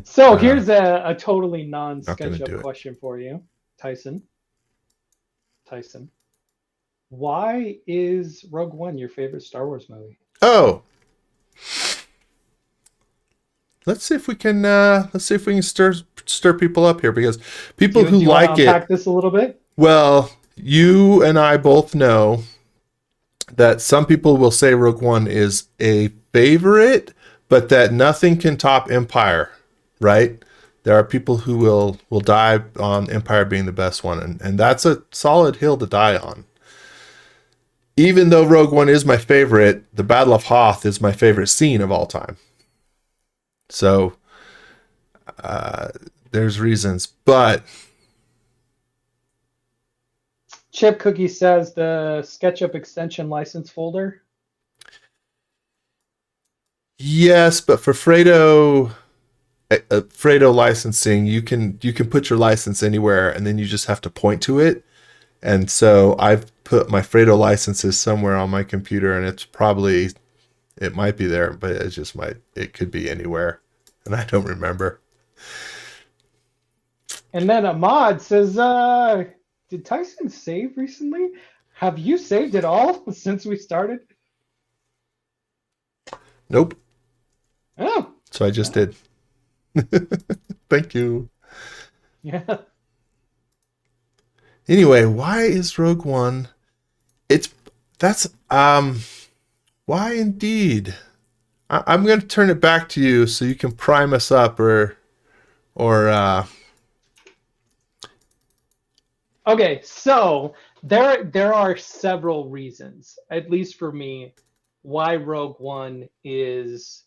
So here's a totally do non-SketchUp it. question for you, Tyson. Tyson, why is Rogue One your favorite Star Wars movie? Oh, let's see if we can stir people up here, because people Do who you want like to it. unpack this a little bit? Well, you and I both know that some people will say Rogue One is a favorite, but that nothing can top Empire, right? There are people who will die on Empire being the best one, and that's a solid hill to die on. Even though Rogue One is my favorite, the Battle of Hoth is my favorite scene of all time. So there's reasons, but Chip Cookie says the SketchUp extension license folder. yes, but for Fredo licensing, you can put your license anywhere, and then you just have to point to it. And so I've put my Fredo licenses somewhere on my computer, and it might be there, but it could be anywhere, and I don't remember. And then Ahmad says, did Tyson save recently? Have you saved it all since we started? Nope. Oh. So I just did. Thank you. Yeah. Anyway, why is Rogue One? Why indeed? I'm going to turn it back to you so you can prime us up, or Okay, so there are several reasons, at least for me, why Rogue One is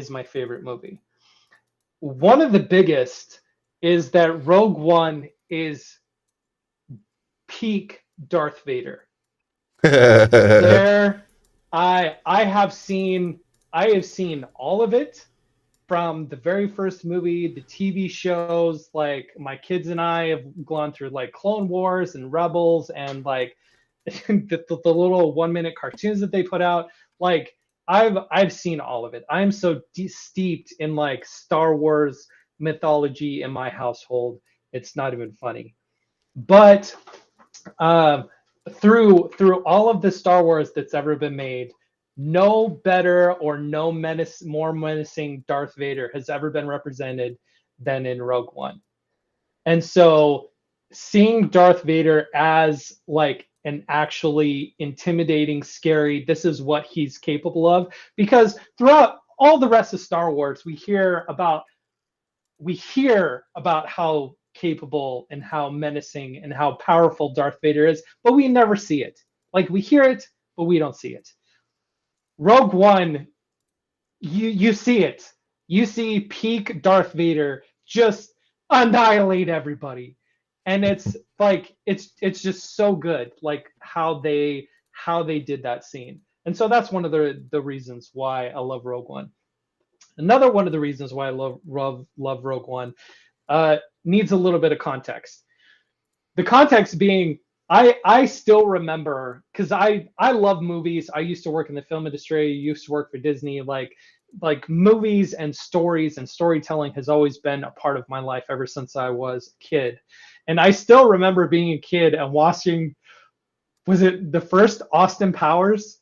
my favorite movie. One of the biggest is that Rogue One is peak Darth Vader. There, I have seen all of it, from the very first movie, the TV shows. Like, my kids and I have gone through like Clone Wars and Rebels, and like the little 1-minute cartoons that they put out. Like, I've seen all of it. I'm so steeped in like Star Wars mythology in my household. It's not even funny. But through all of the Star Wars that's ever been made, no better or no more menacing Darth Vader has ever been represented than in Rogue One. And so seeing Darth Vader as like an actually intimidating, scary, this is what he's capable of, because throughout all the rest of Star Wars, we hear about how capable and how menacing and how powerful Darth Vader is, but we never see it. Like, we hear it, but we don't see it. Rogue One, you see it. You see peak Darth Vader just annihilate everybody. And it's like it's just so good, like how they did that scene. And so that's one of the reasons why I love Rogue One. Another one of the reasons why I love Rogue One needs a little bit of context. The context being, I still remember, because I love movies. I used to work in the film industry, used to work for Disney. Like movies and stories and storytelling has always been a part of my life ever since I was a kid. And I still remember being a kid and watching, was it the first Austin Powers?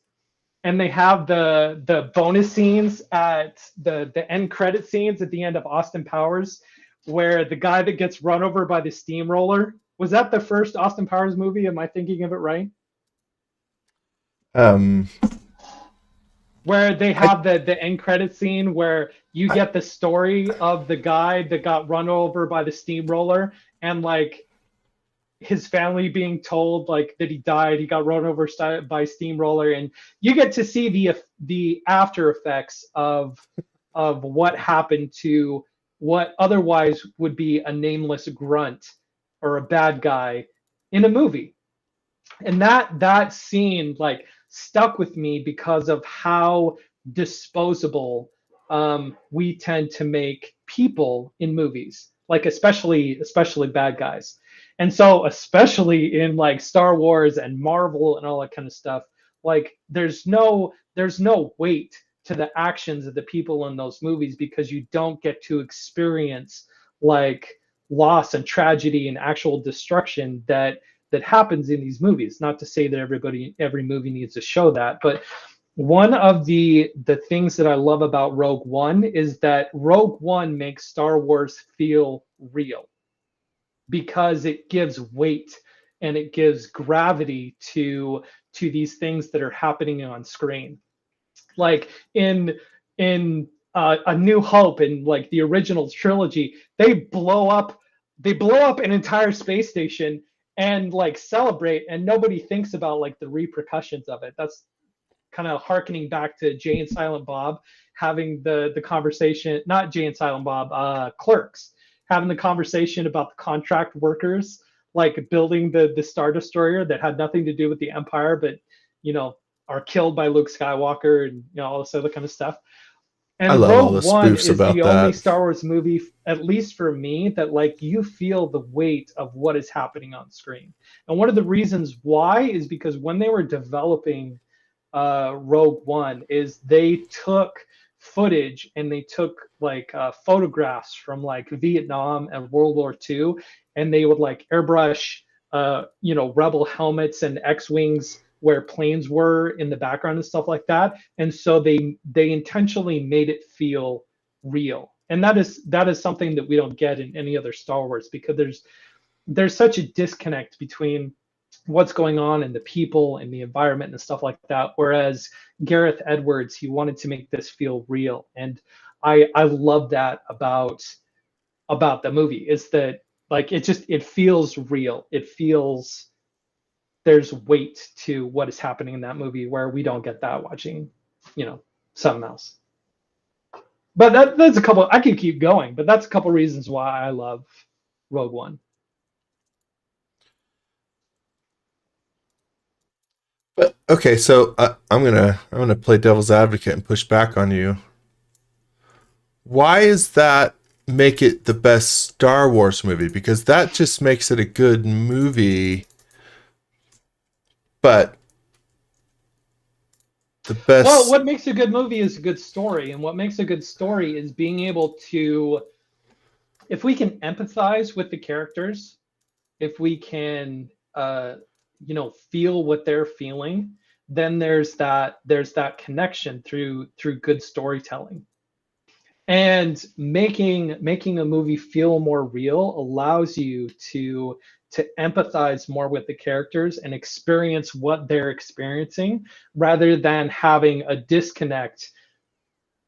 And they have the bonus scenes at the end credit scenes at the end of Austin Powers, where the guy that gets run over by the steamroller, Was that the first Austin Powers movie? Am I thinking of it right? Um, Where they I, have the end credit scene where you I get the story of the guy that got run over by the steamroller, and like his family being told like that he died, he got run over by steamroller, and you get to see the after effects of what happened to what otherwise would be a nameless grunt or a bad guy in a movie. And that scene like stuck with me because of how disposable we tend to make people in movies, like especially bad guys. And so especially in like Star Wars and Marvel and all that kind of stuff, like there's no weight to the actions of the people in those movies because you don't get to experience like loss and tragedy and actual destruction that happens in these movies. Not to say that every movie needs to show that, but one of the things that I love about Rogue One is that Rogue One makes Star Wars feel real because it gives weight and it gives gravity to these things that are happening on screen. Like in A New Hope and like the original trilogy, they blow up an entire space station and like celebrate, and nobody thinks about like the repercussions of it. That's kind of harkening back to Jay and Silent Bob having the conversation, not Jay and Silent Bob, Clerks, having the conversation about the contract workers like building the Star Destroyer that had nothing to do with the Empire, but you know are killed by Luke Skywalker and all this other kind of stuff. I And love all the Rogue One spoofs is about the only that. Star Wars movie, at least for me, that like you feel the weight of what is happening on screen. And one of the reasons why is because when they were developing Rogue One, is they took footage and they took like photographs from like Vietnam and World War II, and they would like airbrush, rebel helmets and X-wings where planes were in the background and stuff like that. And so they intentionally made it feel real. And that is something that we don't get in any other Star Wars because there's such a disconnect between what's going on and the people and the environment and stuff like that. Whereas Gareth Edwards, he wanted to make this feel real, and I love that about the movie is that like it feels real. It feels there's weight to what is happening in that movie where we don't get that watching, something else. But that's a couple. I could keep going, but that's a couple reasons why I love Rogue One. But okay, so I'm gonna play devil's advocate and push back on you. Why is that make it the best Star Wars movie? Because that just makes it a good movie, but the Well, best. what makes a good movie is a good story, and what makes a good story is being able to, if we can empathize with the characters, if we can, feel what they're feeling, then there's that connection through good storytelling. And making a movie feel more real allows you to empathize more with the characters and experience what they're experiencing rather than having a disconnect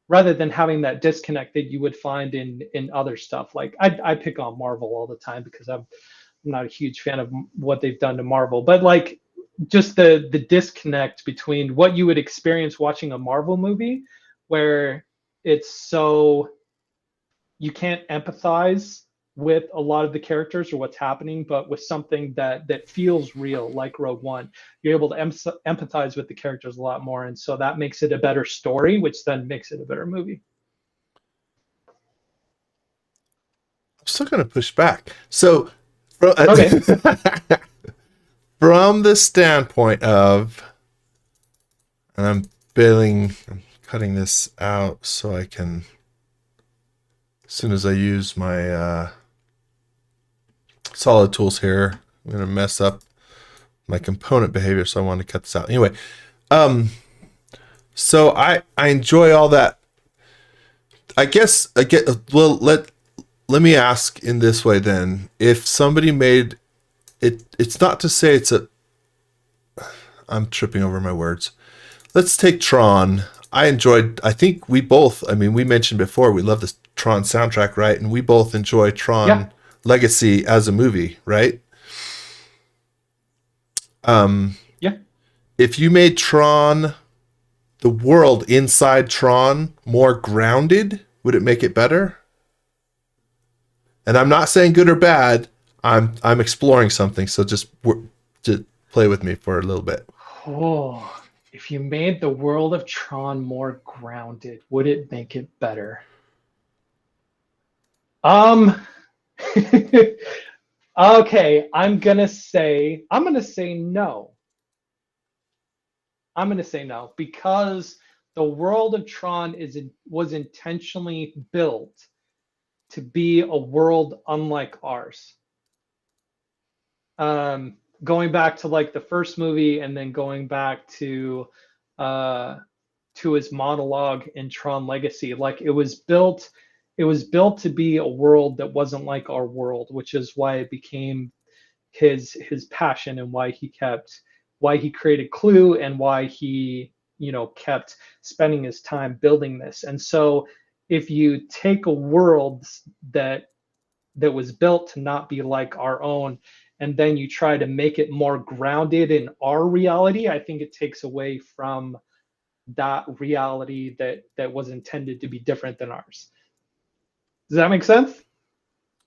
rather than having that disconnect that you would find in other stuff. Like I pick on Marvel all the time because I'm not a huge fan of what they've done to Marvel, but like just the disconnect between what you would experience watching a Marvel movie where it's so you can't empathize with a lot of the characters or what's happening, but with something that feels real, like Rogue One, you're able to empathize with the characters a lot more, and so that makes it a better story, which then makes it a better movie. I'm still gonna push back. So, from, Okay. from the standpoint of, and I'm cutting this out so I can, as soon as I use my solid tools here, I'm gonna mess up my component behavior, so I want to cut this out. Anyway, so I enjoy all that. I guess well let me ask in this way then. If somebody made it's not to say it's a. I'm tripping over my words. Let's take Tron. I think we both, I mean, we mentioned before, we love the Tron soundtrack, right? And we both enjoy Yeah. Tron Legacy as a movie, right? Yeah. If you made Tron, the world inside Tron, more grounded, would it make it better? And I'm not saying good or bad. I'm exploring something, so just play with me for a little bit. Oh, if you made the world of Tron more grounded, would it make it better? Um, okay, I'm gonna say no. I'm gonna say no because the world of Tron was intentionally built to be a world unlike ours. Going back to like the first movie and then going back uh to his monologue in Tron Legacy, like it was built to be a world that wasn't like our world, which is why it became his passion and why he created Clue and why he kept spending his time building this. And so if you take a world that was built to not be like our own and then you try to make it more grounded in our reality, I think it takes away from that reality that was intended to be different than ours. Does that make sense?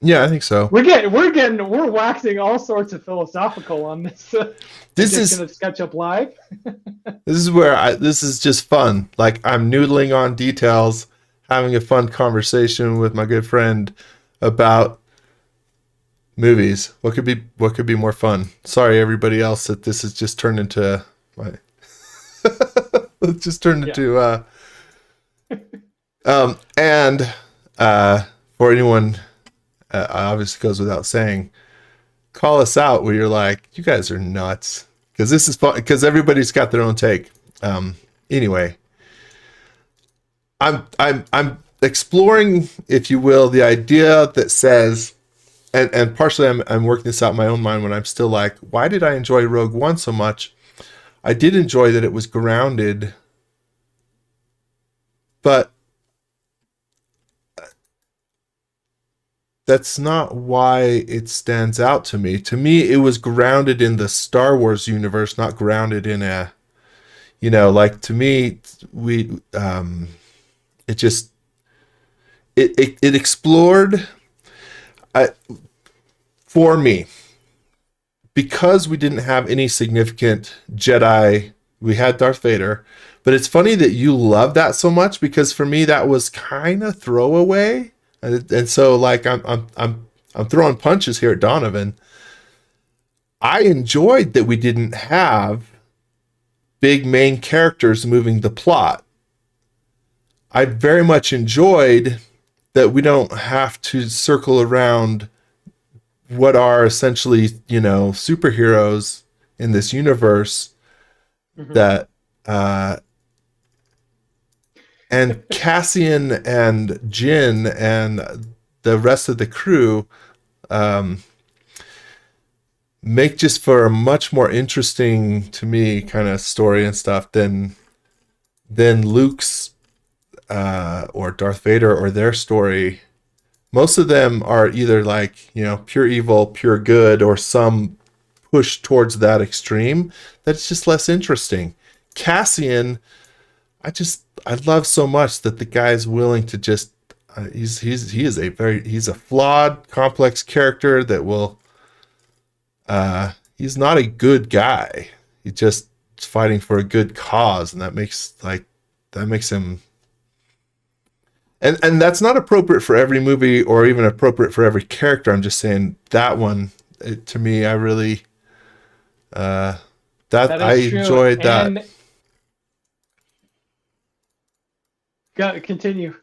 Yeah, I think so. We're waxing all sorts of philosophical on this This edition is of SketchUp Live. this is where this is just fun. Like I'm noodling on details, having a fun conversation with my good friend about movies. What could be more fun? Sorry, everybody else, that this has just turned into my. It's just turned Yeah. into and for anyone, obviously goes without saying, call us out where you're like, you guys are nuts, because this is fun, because everybody's got their own take. Anyway, I'm exploring, if you will, the idea that says, and partially I'm working this out in my own mind when I'm still like, why did I enjoy Rogue One so much? I did enjoy that it was grounded, but that's not why it stands out to me. To me, it was grounded in the Star Wars universe, not grounded in a, like, to me, it just, it explored, I, for me, because we didn't have any significant Jedi. We had Darth Vader, but it's funny that you love that so much, because for me that was kind of throwaway, and so like I'm throwing punches here at Donovan. I enjoyed that we didn't have big main characters moving the plot. I very much enjoyed that we don't have to circle around what are essentially, superheroes in this universe, Mhm. that and Cassian and Jin and the rest of the crew make just for a much more interesting, to me, kind of story and stuff than Luke's or Darth Vader or their story. Most of them are either like, pure evil, pure good, or some push towards that extreme that's just less interesting. Cassian, I love so much that the guy's willing to just he's a flawed, complex character that will he's not a good guy. He's just fighting for a good cause, and that makes him, and that's not appropriate for every movie or even appropriate for every character. I'm just saying that one, to me, I really that That I is true. enjoyed that. And continue.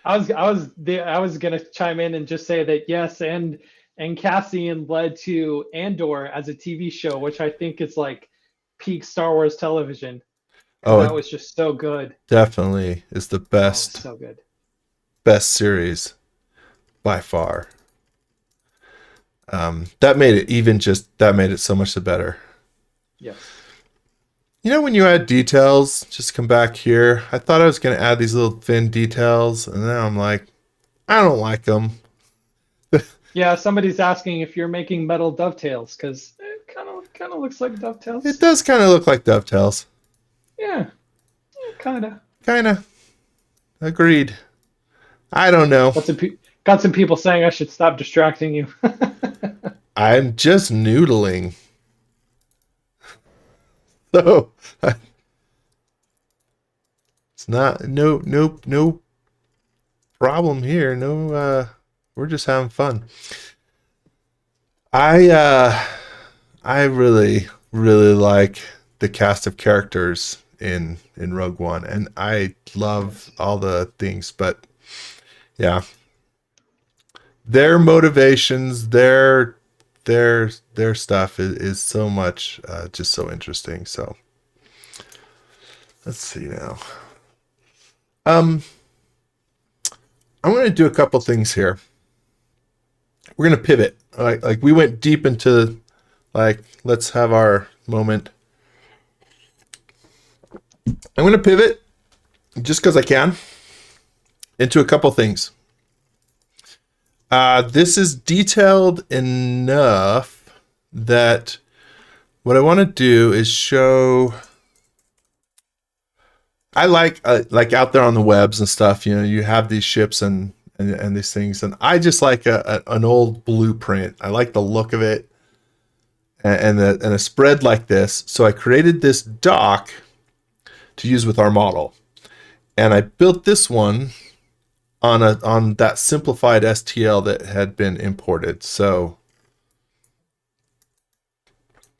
I was gonna chime in and just say that yes, and Cassian led to Andor as a TV show, which I think is like peak Star Wars television because Oh, that it was just so good. definitely is the Oh, best so good. best series by far. That made it so much the better. Yes. You know, when you add details, just come back here. I thought I was going to add these little thin details, and now I'm like, I don't like them. Yeah, somebody's asking if you're making metal dovetails because it kind of looks like dovetails. It does kind of look like dovetails. Yeah, kind of. Kind of. Agreed. I don't know. Got some people saying I should stop distracting you. I'm just noodling. So it's not no problem here. No, we're just having fun. I really like the cast of characters in Rogue One, and I love all the things, but yeah, their motivations, their stuff is so much just so interesting. So let's see now. I'm going to do a couple things here. We're going to pivot. Like we went deep into like, let's have our moment. I'm going to pivot just because I can into a couple things. This is detailed enough that what I want to do is show. I like out there on the webs and stuff. You know, you have these ships and these things, and I just like an old blueprint. I like the look of it, and a spread like this. So I created this dock to use with our model, and I built this one on that simplified STL that had been imported. So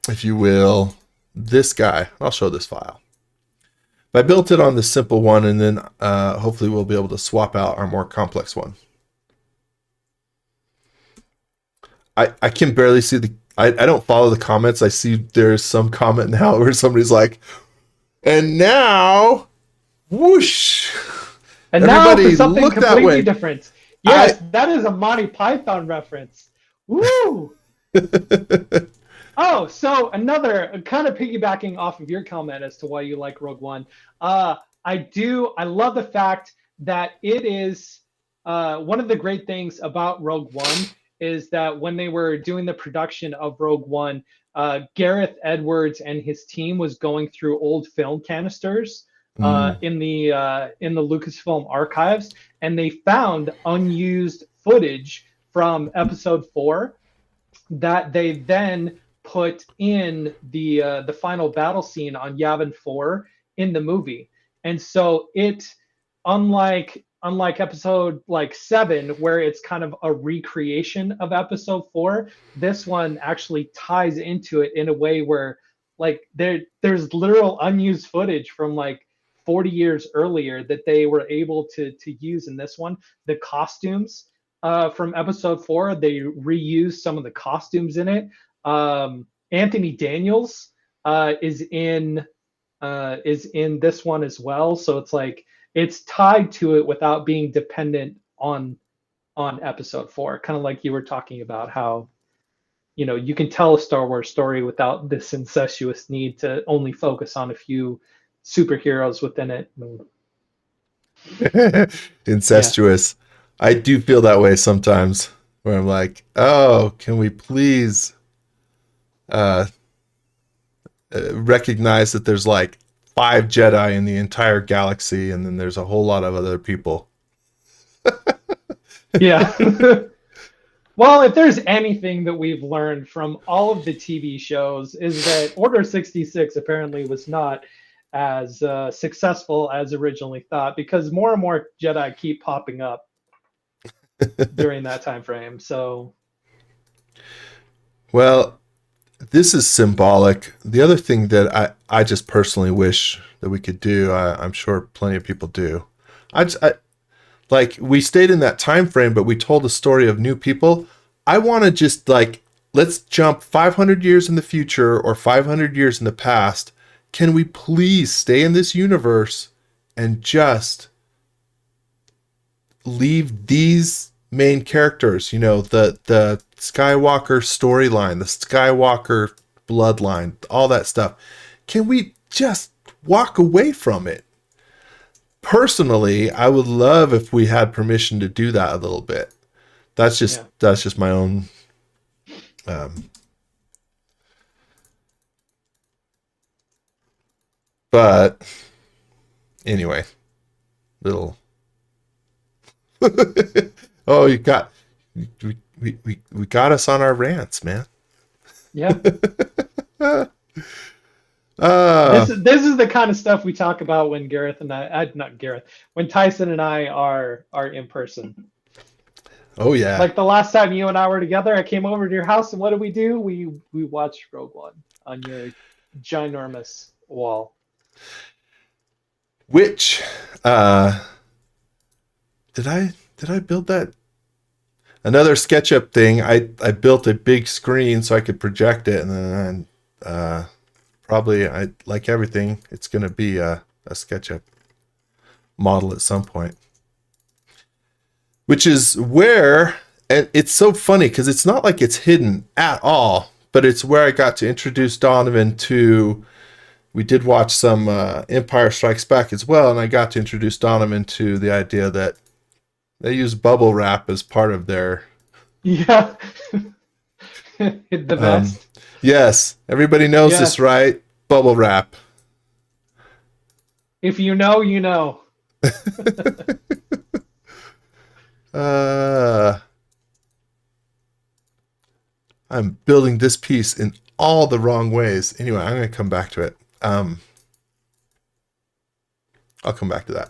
if you will, this guy, I'll show this file. But I built it on the simple one, and then hopefully we'll be able to swap out our more complex one. I can barely see I don't follow the comments. I see there's some comment now where somebody's like, and now, whoosh. And everybody now for something look completely that way. different. Yes, that is a Monty Python reference. Woo! Oh, so another kind of piggybacking off of your comment as to why you like Rogue One. I love the fact that it is one of the great things about Rogue One is that when they were doing the production of Rogue One, Gareth Edwards and his team was going through old film canisters in the Lucasfilm archives, and they found unused footage from Episode 4 that they then put in the final battle scene on Yavin 4 in the movie. And so it, unlike episode like 7, where it's kind of a recreation of episode 4, this one actually ties into it in a way where like there's literal unused footage from like 40 years earlier that they were able to use in this one. The costumes from episode 4, they reused some of the costumes in it. Anthony Daniels is in this one as well, so it's like it's tied to it without being dependent on episode 4, kind of like you were talking about how, you know, you can tell a Star Wars story without this incestuous need to only focus on a few superheroes within it. Incestuous. Yeah. I do feel that way sometimes where I'm like, oh, can we please recognize that there's like 5 Jedi in the entire galaxy, and then there's a whole lot of other people. Yeah. Well, if there's anything that we've learned from all of the TV shows is that Order 66 apparently was not as successful as originally thought, because more and more Jedi keep popping up during that time frame. So, well, this is symbolic. The other thing that I just personally wish that we could do, I'm sure plenty of people do. Like, we stayed in that time frame, but we told a story of new people. I want to just like, let's jump 500 years in the future or 500 years in the past. Can we please stay in this universe and just leave these main characters, the Skywalker storyline, the Skywalker bloodline, all that stuff. Can we just walk away from it? Personally, I would love if we had permission to do that a little bit. That's just my own but anyway, little oh, we got us on our rants, man. Yeah. This is the kind of stuff we talk about when when Tyson and I are in person. Oh yeah. Like the last time you and I were together, I came over to your house, and what did we do? We watched Rogue One on your ginormous wall. Which did I build that? Another SketchUp thing. I built a big screen so I could project it, and then probably, I like everything, it's going to be a SketchUp model at some point. Which is where, and it's so funny because it's not like it's hidden at all, but it's where I got to introduce Donovan to, we did watch some Empire Strikes Back as well, and I got to introduce Donovan to the idea that they use bubble wrap as part of their... Yeah. The best. Yes, everybody knows this, right? Bubble wrap. If you know, you know. I'm building this piece in all the wrong ways. Anyway, I'm going to come back to it. I'll come back to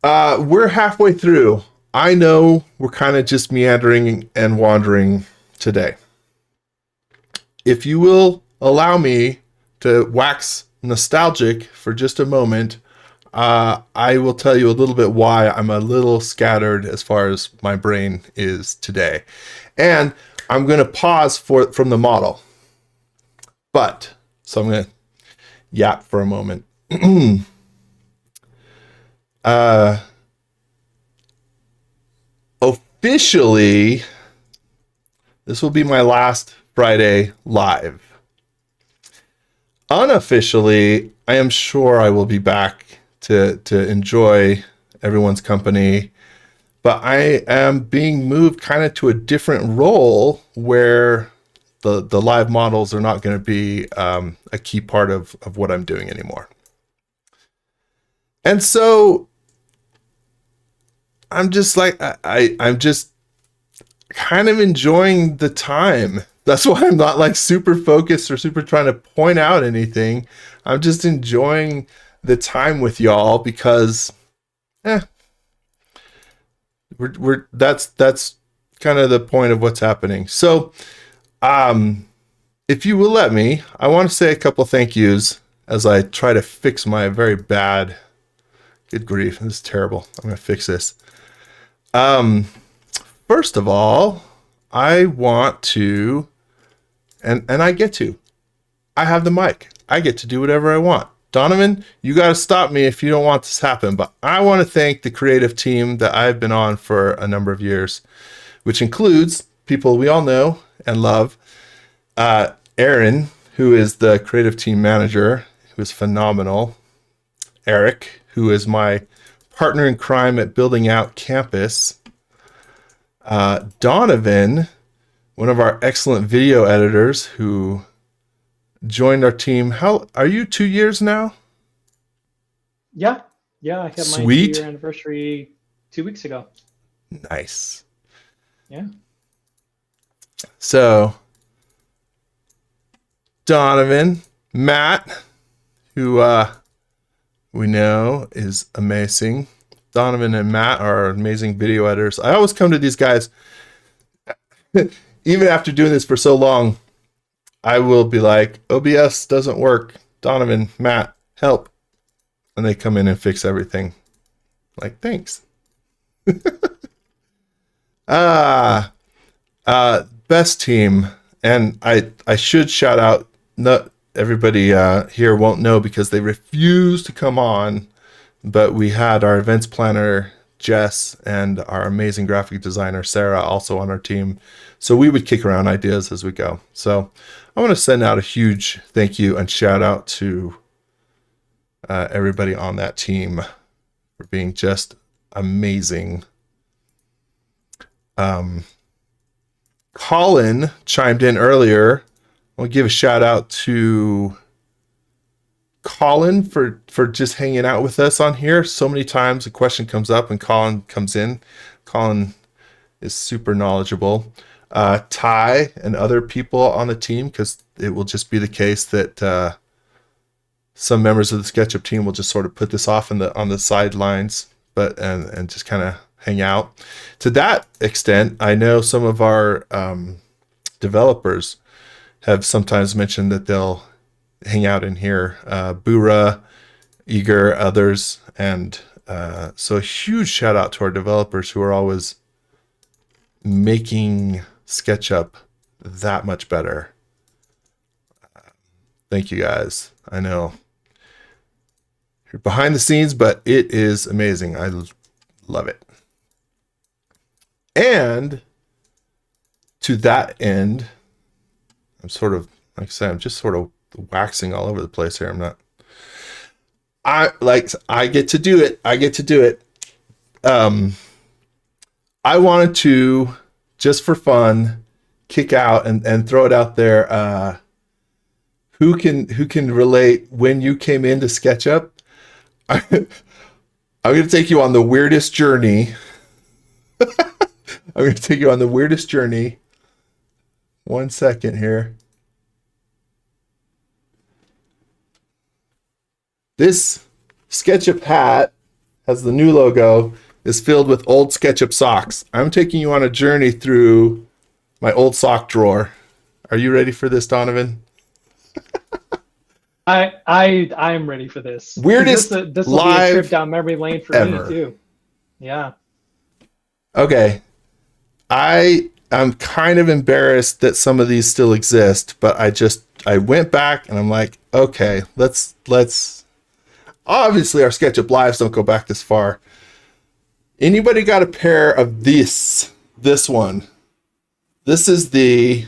that. We're halfway through. I know we're kind of just meandering and wandering today. If you will allow me to wax nostalgic for just a moment, I will tell you a little bit why I'm a little scattered as far as my brain is today. And I'm going to pause from the model. So I'm going to yap for a moment. Officially, this will be my last Friday live. Unofficially, I am sure I will be back to enjoy everyone's company, but I am being moved kind of to a different role where the live models are not going to be a key part of what I'm doing anymore. And so I'm just like, I'm just kind of enjoying the time. That's why I'm not like super focused or super trying to point out anything. I'm just enjoying the time with y'all because that's kind of the point of what's happening. So if you will let me, I want to say a couple thank yous as I try to fix my very bad, good grief, this is terrible. I'm going to fix this. First of all, I want to, and I get to, I have the mic. I get to do whatever I want. Donovan, you got to stop me if you don't want this to happen, but I want to thank the creative team that I've been on for a number of years, which includes people we all know and love. Aaron, who is the creative team manager, who is phenomenal. Eric, who is my partner in crime at building out campus. Donovan, one of our excellent video editors who joined our team. How are you? 2 years now? Yeah. I had my 2-year anniversary 2 weeks ago. Nice. Yeah. So Donovan, Matt, who we know is amazing. Donovan and Matt are amazing video editors. I always come to these guys, even after doing this for so long, I will be like, OBS doesn't work. Donovan, Matt, help. And they come in and fix everything. Like, thanks. Best team. And I should shout out, not everybody here won't know because they refuse to come on, but we had our events planner, Jess and our amazing graphic designer Sarah also on our team. So we would kick around ideas as we go. So I want to send out a huge thank you and shout out to everybody on that team for being just amazing. Colin chimed in earlier. I'll give a shout out to Colin for just hanging out with us on here. So many times a question comes up and Colin comes in. Colin is super knowledgeable. Ty and other people on the team, because it will just be the case that some members of the SketchUp team will just sort of put this off on the sidelines, but and just kind of hang out. To that extent, I know some of our developers have sometimes mentioned that they'll hang out in here. Bura, Eager, others, and so a huge shout out to our developers who are always making SketchUp that much better. Thank you guys. I know you're behind the scenes, but it is amazing. I love it. And to that end, I'm sort of, like I said, I'm just sort of waxing all over the place here. I get to do it. I wanted to, just for fun, kick out and throw it out there. Who can relate when you came into SketchUp? I'm going to take you on the weirdest journey. I'm going to take you on the weirdest journey. 1 second here. This SketchUp hat has the new logo, is filled with old SketchUp socks. I'm taking you on a journey through my old sock drawer. Are you ready for this, Donovan? I'm ready for this. Weirdest this will be a trip down memory lane for ever. me too. Yeah. Okay. I'm kind of embarrassed that some of these still exist, but I went back and I'm like, okay, let's obviously our SketchUp lives don't go back this far. Anybody got a pair of this one? This is it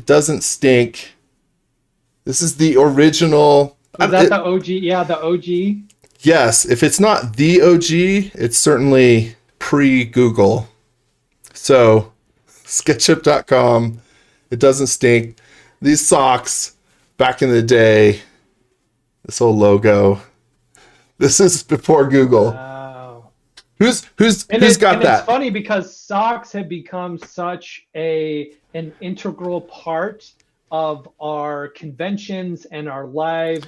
doesn't stink. This is the original. Is that the OG? Yeah, the OG. Yes, if it's not the OG, it's certainly pre-Google. So, SketchUp.com. It doesn't stink. These socks, back in the day, this whole logo. This is before Google. Wow. Who's got that? It's funny because socks have become such an integral part of our conventions and our live,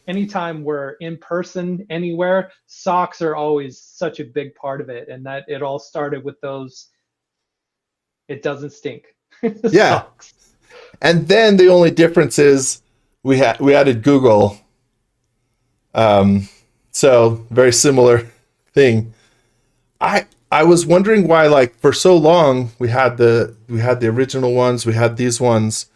anytime we're in person anywhere, socks are always such a big part of it. And that it all started with those, it doesn't stink. Yeah. Socks. And then the only difference is we added Google. So very similar thing. I was wondering why, like, for so long we had the original ones, we had these ones.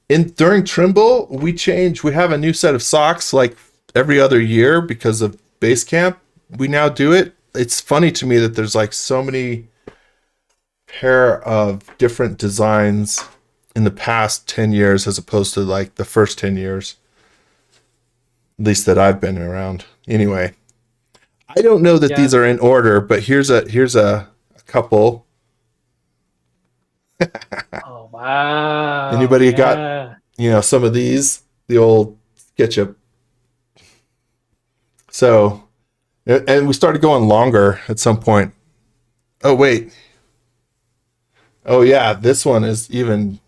During Trimble, we have a new set of socks like every other year because of Basecamp. We now do it. It's funny to me that there's like so many pair of different designs in the past 10 years as opposed to like the first 10 years, at least that I've been around. Anyway, I don't know that these are in order, but here's a couple. Oh wow! Anybody got some of these, the old SketchUp? So, and we started going longer at some point. Oh wait. Oh yeah, this one is even.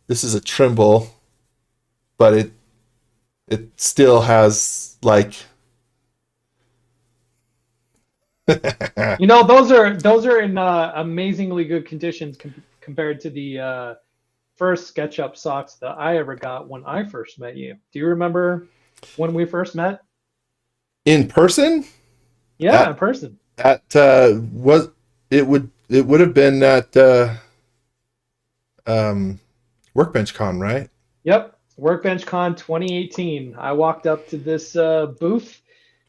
This is a Trimble, but it still has like. Those are in amazingly good conditions compared to the first SketchUp socks that I ever got when I first met you. Do you remember when we first met? In person? Yeah, in person. It would have been at Workbench Con, right? Yep, Workbench Con 2018. I walked up to this booth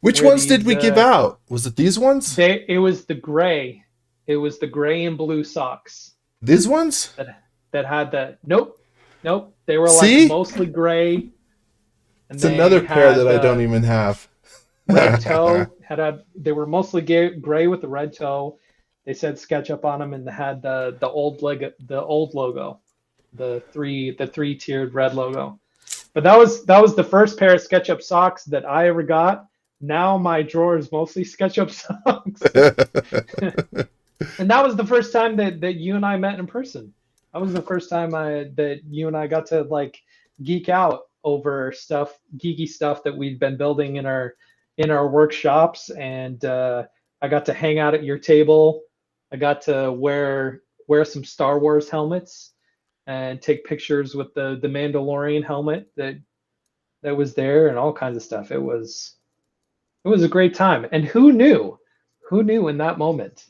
Which where ones did these we give out? Was it these ones? it was the gray. It was the gray and blue socks These ones? that had the nope. They were like See? mostly gray, and It's another they pair that had I don't even have. red toe. They were mostly gray with the red toe. They said SketchUp on them, and they had the old logo, the three tiered red logo. But that was the first pair of SketchUp socks that I ever got. Now my drawer is mostly SketchUp socks. And that was the first time that you and I met in person. That was the first time that you and I got to like geek out over geeky stuff that we'd been building in our workshops, and I got to hang out at your table. I got to wear some Star Wars helmets and take pictures with the Mandalorian helmet that was there, and all kinds of stuff. It was a great time. And who knew in that moment,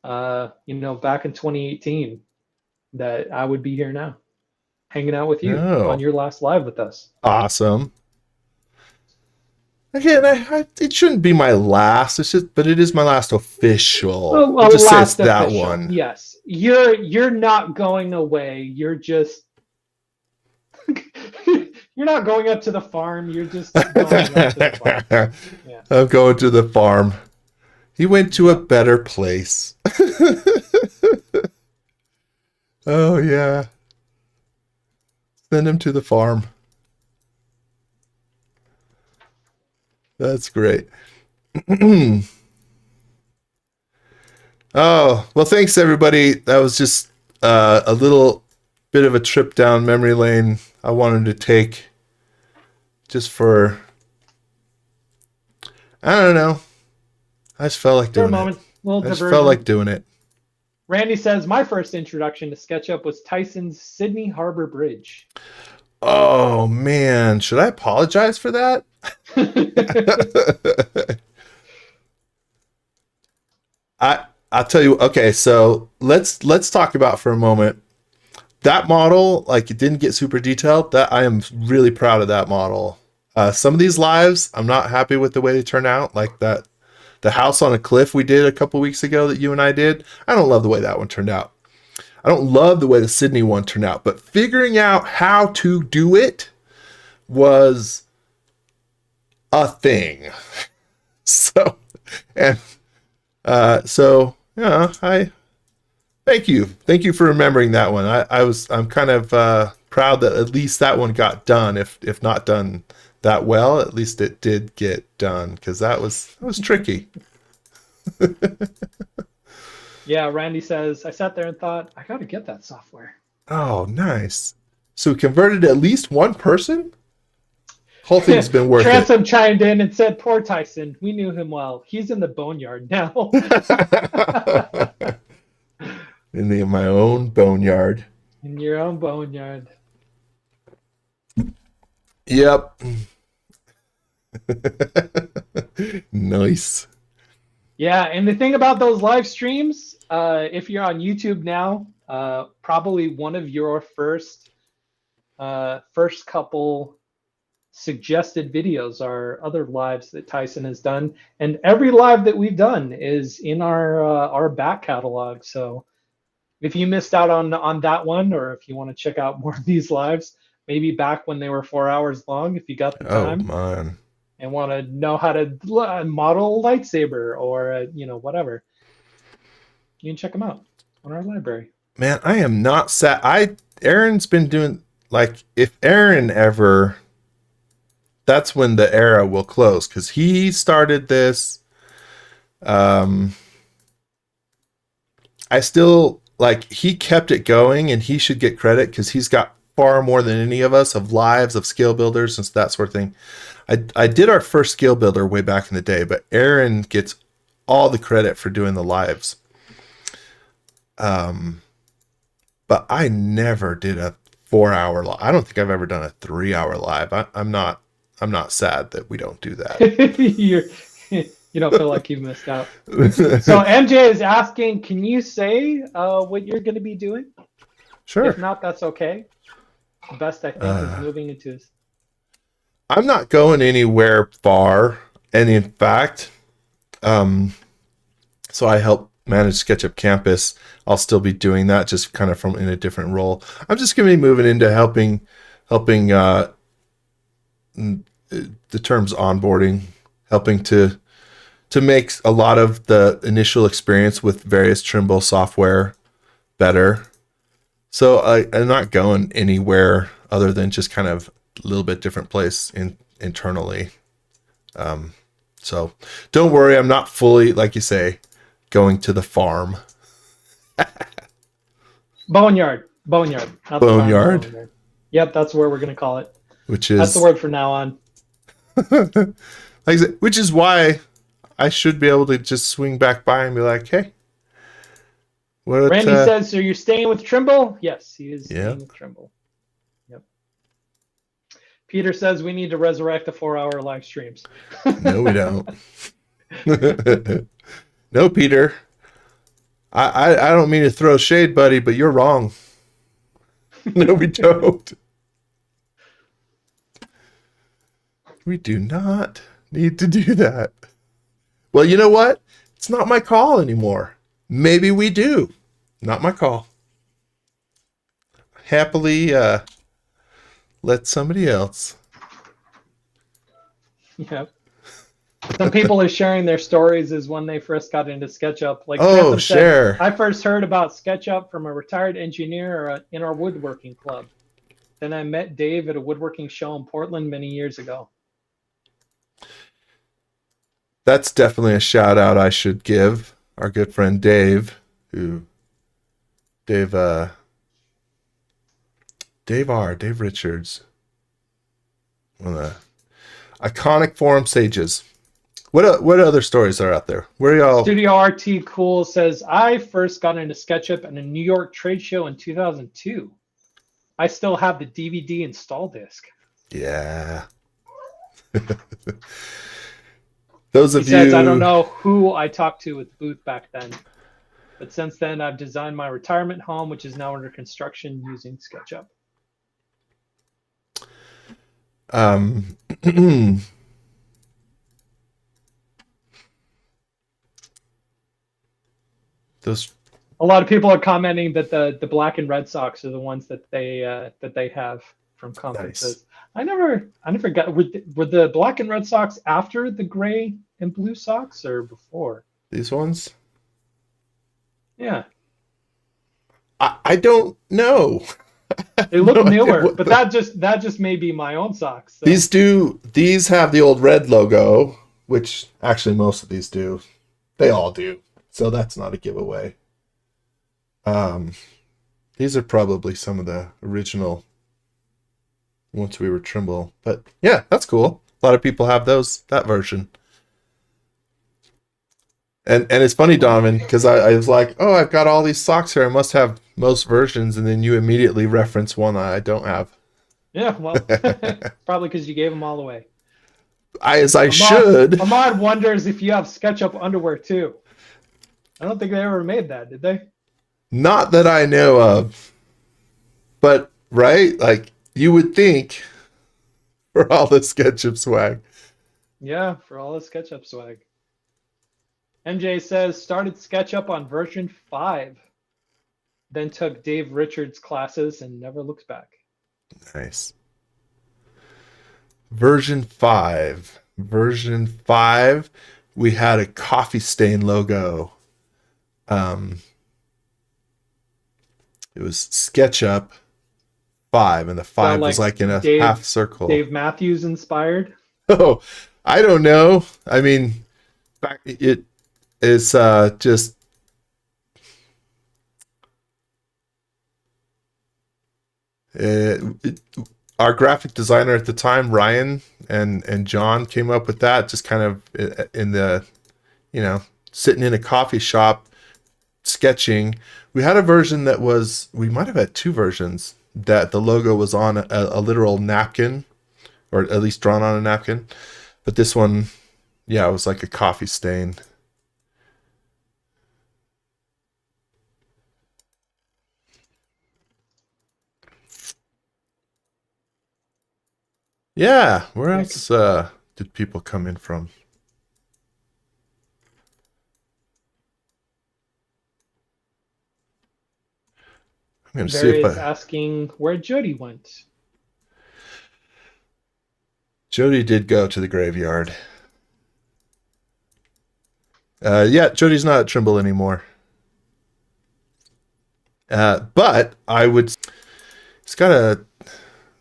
back in 2018, that I would be here now, hanging out with you on your last live with us. Awesome. Again, it shouldn't be my last. But it is my last official. Well, I'll just say last it's that official. one. Yes, you're not going away. You're just you're not going up to the farm. You're just going up to the farm. Yeah. I'm going to the farm. He went to a better place. Oh yeah. Send him to the farm. That's great. Oh, well, thanks everybody. That was just a little bit of a trip down memory lane I wanted to take just for, I don't know. I just felt like doing it. I just felt like doing it. Randy says, my first introduction to SketchUp was Tyson's Sydney Harbor Bridge. Oh, man. Should I apologize for that? I'll tell you. Okay, so let's talk about for a moment that model. Like, it didn't get super detailed. That I am really proud of that model. Some of these lives, I'm not happy with the way they turn out. Like that, the house on a cliff we did a couple weeks ago that you and I did. I don't love the way that one turned out. I don't love the way the Sydney one turned out. But figuring out how to do it was a thing. So, and so yeah, I thank you for remembering that one. I'm kind of proud that at least that one got done. If not done that well, at least it did get done, because that was tricky. Yeah, Randy says, I sat there and thought, I got to get that software. Oh, nice. So we converted at least one person? Whole thing's been worth Transom chimed in and said, poor Tyson. We knew him well. He's in the Boneyard now. In my own boneyard. In your own Boneyard. Yep. Nice. Yeah, and the thing about those live streams, if you're on YouTube now, probably one of your first couple suggested videos are other lives that Tyson has done, and every live that we've done is in our back catalog. So if you missed out on that one, or if you want to check out more of these lives, maybe back when they were 4 hours long, if you got the time. Oh man. And want to know how to model a lightsaber or whatever, you can check them out on our library. Man, I am not sad. Aaron's been doing, like, if Aaron ever, that's when the era will close, because he started this. I still, like, he kept it going, and he should get credit because he's got far more than any of us of lives, of scale builders, and that sort of thing. I did our first scale builder way back in the day, but Aaron gets all the credit for doing the lives. But I never did a 4 hour live. I don't think I've ever done a 3 hour live. I'm not sad that we don't do that. You don't feel like you've missed out. So MJ is asking, can you say what you're going to be doing? Sure. If not, that's okay. The best, I think, is moving into. I'm not going anywhere far. And in fact, so I help manage SketchUp Campus. I'll still be doing that, just kind of from in a different role. I'm just going to be moving into helping the terms onboarding, helping to make a lot of the initial experience with various Trimble software better. So I'm not going anywhere other than just kind of a little bit different place internally. So don't worry, I'm not fully, like you say, going to the farm. Boneyard. Not the farm, Boneyard, Boneyard. Yep, that's where we're going to call it. which That's the is word from now on. like I said, which is why I should be able to just swing back by and be like, hey, what? Randy says, so you're staying with Trimble? Yes, he is Yeah. staying with Trimble. Yep. Peter says we need to resurrect the 4-hour live streams. No, we don't. No, Peter. I don't mean to throw shade, buddy, but you're wrong. No, we don't. We do not need to do that. Well, you know what? It's not my call anymore. Maybe we do. Not my call. Happily let somebody else. Yep. Some people are sharing their stories as when they first got into SketchUp. Like Oh, Phantom share. said, I first heard about SketchUp from a retired engineer in our woodworking club. Then I met Dave at a woodworking show in Portland many years ago. That's definitely a shout out I should give our good friend Dave, Dave Richards, one of the iconic forum sages. What other stories are out there? Where y'all? Studio RT Cool says, I first got into SketchUp at a New York trade show in 2002. I still have the DVD install disc. Yeah. Those of He says, you, I don't know who I talked to at the booth back then, but since then I've designed my retirement home, which is now under construction using SketchUp. those. A lot of people are commenting that the black and red socks are the ones that they have from conferences. Nice. I never got were the black and red socks after the gray and blue socks or before? These ones? Yeah. I don't know. They look newer, but that just may be my own socks. So. These have the old red logo, which actually most of these do. They all do. So that's not a giveaway. These are probably some of the original once we were Trimble. But yeah, that's cool. A lot of people have that version. And it's funny, Donovan, because I was like, oh, I've got all these socks here. I must have most versions. And then you immediately reference one I don't have. Yeah, well, probably because you gave them all away. I should. Ahmad wonders if you have SketchUp underwear too. I don't think they ever made that, did they? Not that I know of. But, right? Like, you would think for all the SketchUp swag. Yeah, for all the SketchUp swag. MJ says, started SketchUp on version 5. Then took Dave Richards' classes and never looks back. Nice. Version 5. Version 5, we had a coffee stain logo. It was SketchUp 5, and the 5 was like in a half circle. Dave Matthews inspired? Oh, I don't know. I mean, it is just... our graphic designer at the time, Ryan and John, came up with that, just kind of in the, sitting in a coffee shop sketching. We had a version that was, we might have had 2 versions, that the logo was on a literal napkin, or at least drawn on a napkin. But this one, yeah, it was like a coffee stain. Yeah, where else did people come in from? I'm going to see if Various asking where Jody went. Jody did go to the graveyard. Yeah, Jody's not at Trimble anymore. But I would. He's got a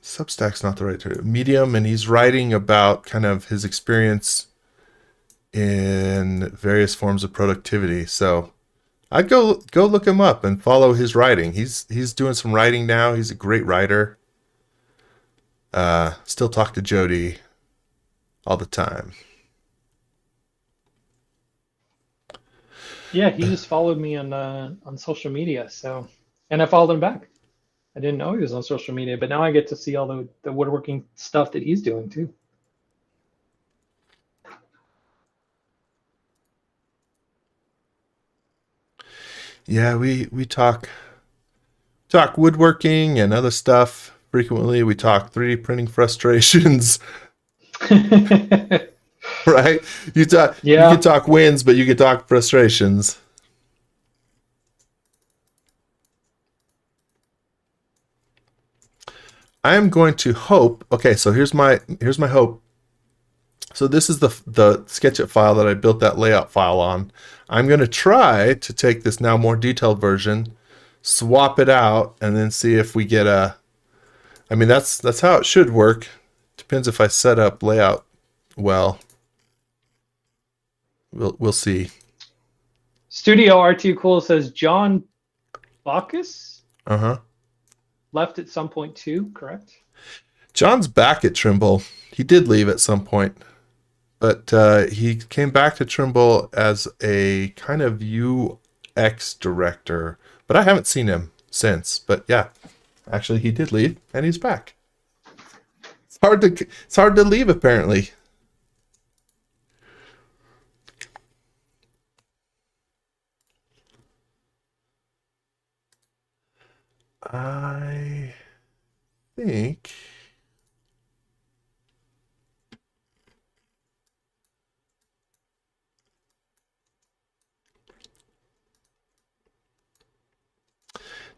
Substack's not the right term. Medium, and he's writing about kind of his experience in various forms of productivity. So I'd go look him up and follow his writing. He's doing some writing now. He's a great writer. Still talk to Jody all the time. Yeah, he just followed me on social media, so and I followed him back. I didn't know he was on social media, but now I get to see all the woodworking stuff that he's doing too. Yeah, we talk woodworking and other stuff frequently. We talk 3D printing frustrations, right? You Yeah. can talk wins, but you can talk frustrations. I am going to hope. Okay, so here's my hope. So this is the SketchUp file that I built that layout file on. I'm going to try to take this now more detailed version, swap it out, and then see if we get a. I mean, that's how it should work. Depends if I set up layout well. We'll see. Studio R2 Cool says John Bacchus left at some point too, correct? John's back at Trimble. He did leave at some point, but he came back to Trimble as a kind of UX director. But I haven't seen him since. But yeah, actually, he did leave, and he's back. It's hard to leave, apparently. I think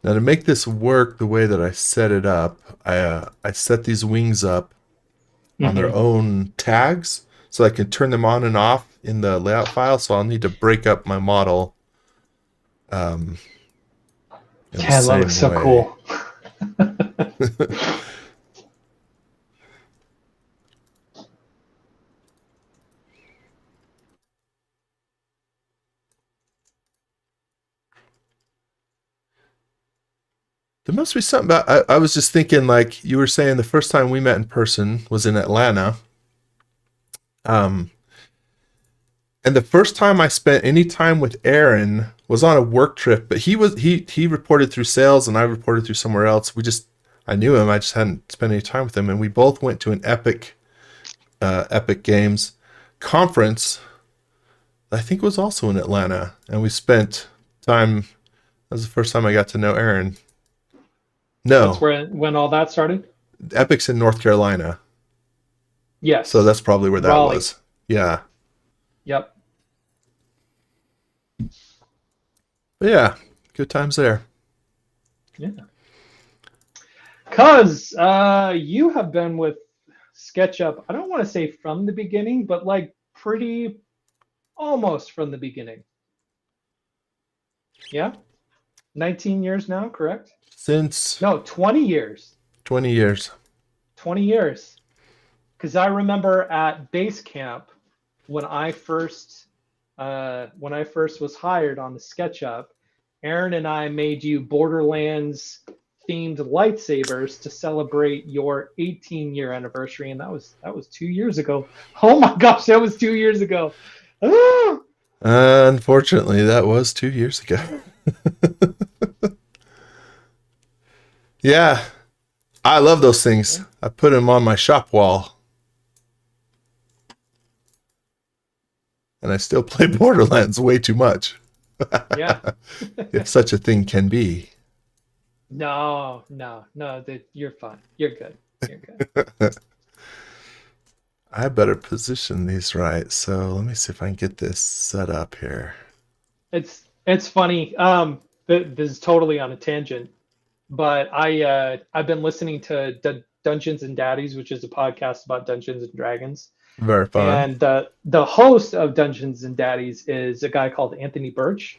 now to make this work the way that I set it up, I set these wings up on their own tags so I can turn them on and off in the layout file. So I'll need to break up my model. Yeah, that looks so cool. There must be something about. I was just thinking, like you were saying, the first time we met in person was in Atlanta. And the first time I spent any time with Aaron was on a work trip, but he reported through sales and I reported through somewhere else. I knew him, I just hadn't spent any time with him, and we both went to an Epic Games conference. I think it was also in Atlanta, and we spent time. That was the first time I got to know Aaron. No, That's when all that started. Epic's in North Carolina. Yes. So that's probably where that Raleigh. was. Yeah. Yep. But yeah, good times there. Yeah. Cuz you have been with SketchUp, I don't want to say from the beginning, but like pretty almost from the beginning. Yeah? 19 years now, correct? Since No, 20 years. 20 years. 20 years. Because I remember at base camp when I first was hired on the SketchUp, Aaron and I made you Borderlands themed lightsabers to celebrate your 18-year anniversary, and that was 2 years ago. Oh my gosh, that was 2 years ago. Ah! Unfortunately, that was 2 years ago. Yeah, I love those things. I put them on my shop wall. And I still play Borderlands way too much. Yeah. If such a thing can be. No, you're fine. You're good. You're good. I better position these right. So let me see if I can get this set up here. It's funny. This is totally on a tangent, but I've been listening to Dungeons and Daddies, which is a podcast about Dungeons and Dragons. Very fun. And the host of Dungeons and Daddies is a guy called Anthony Birch.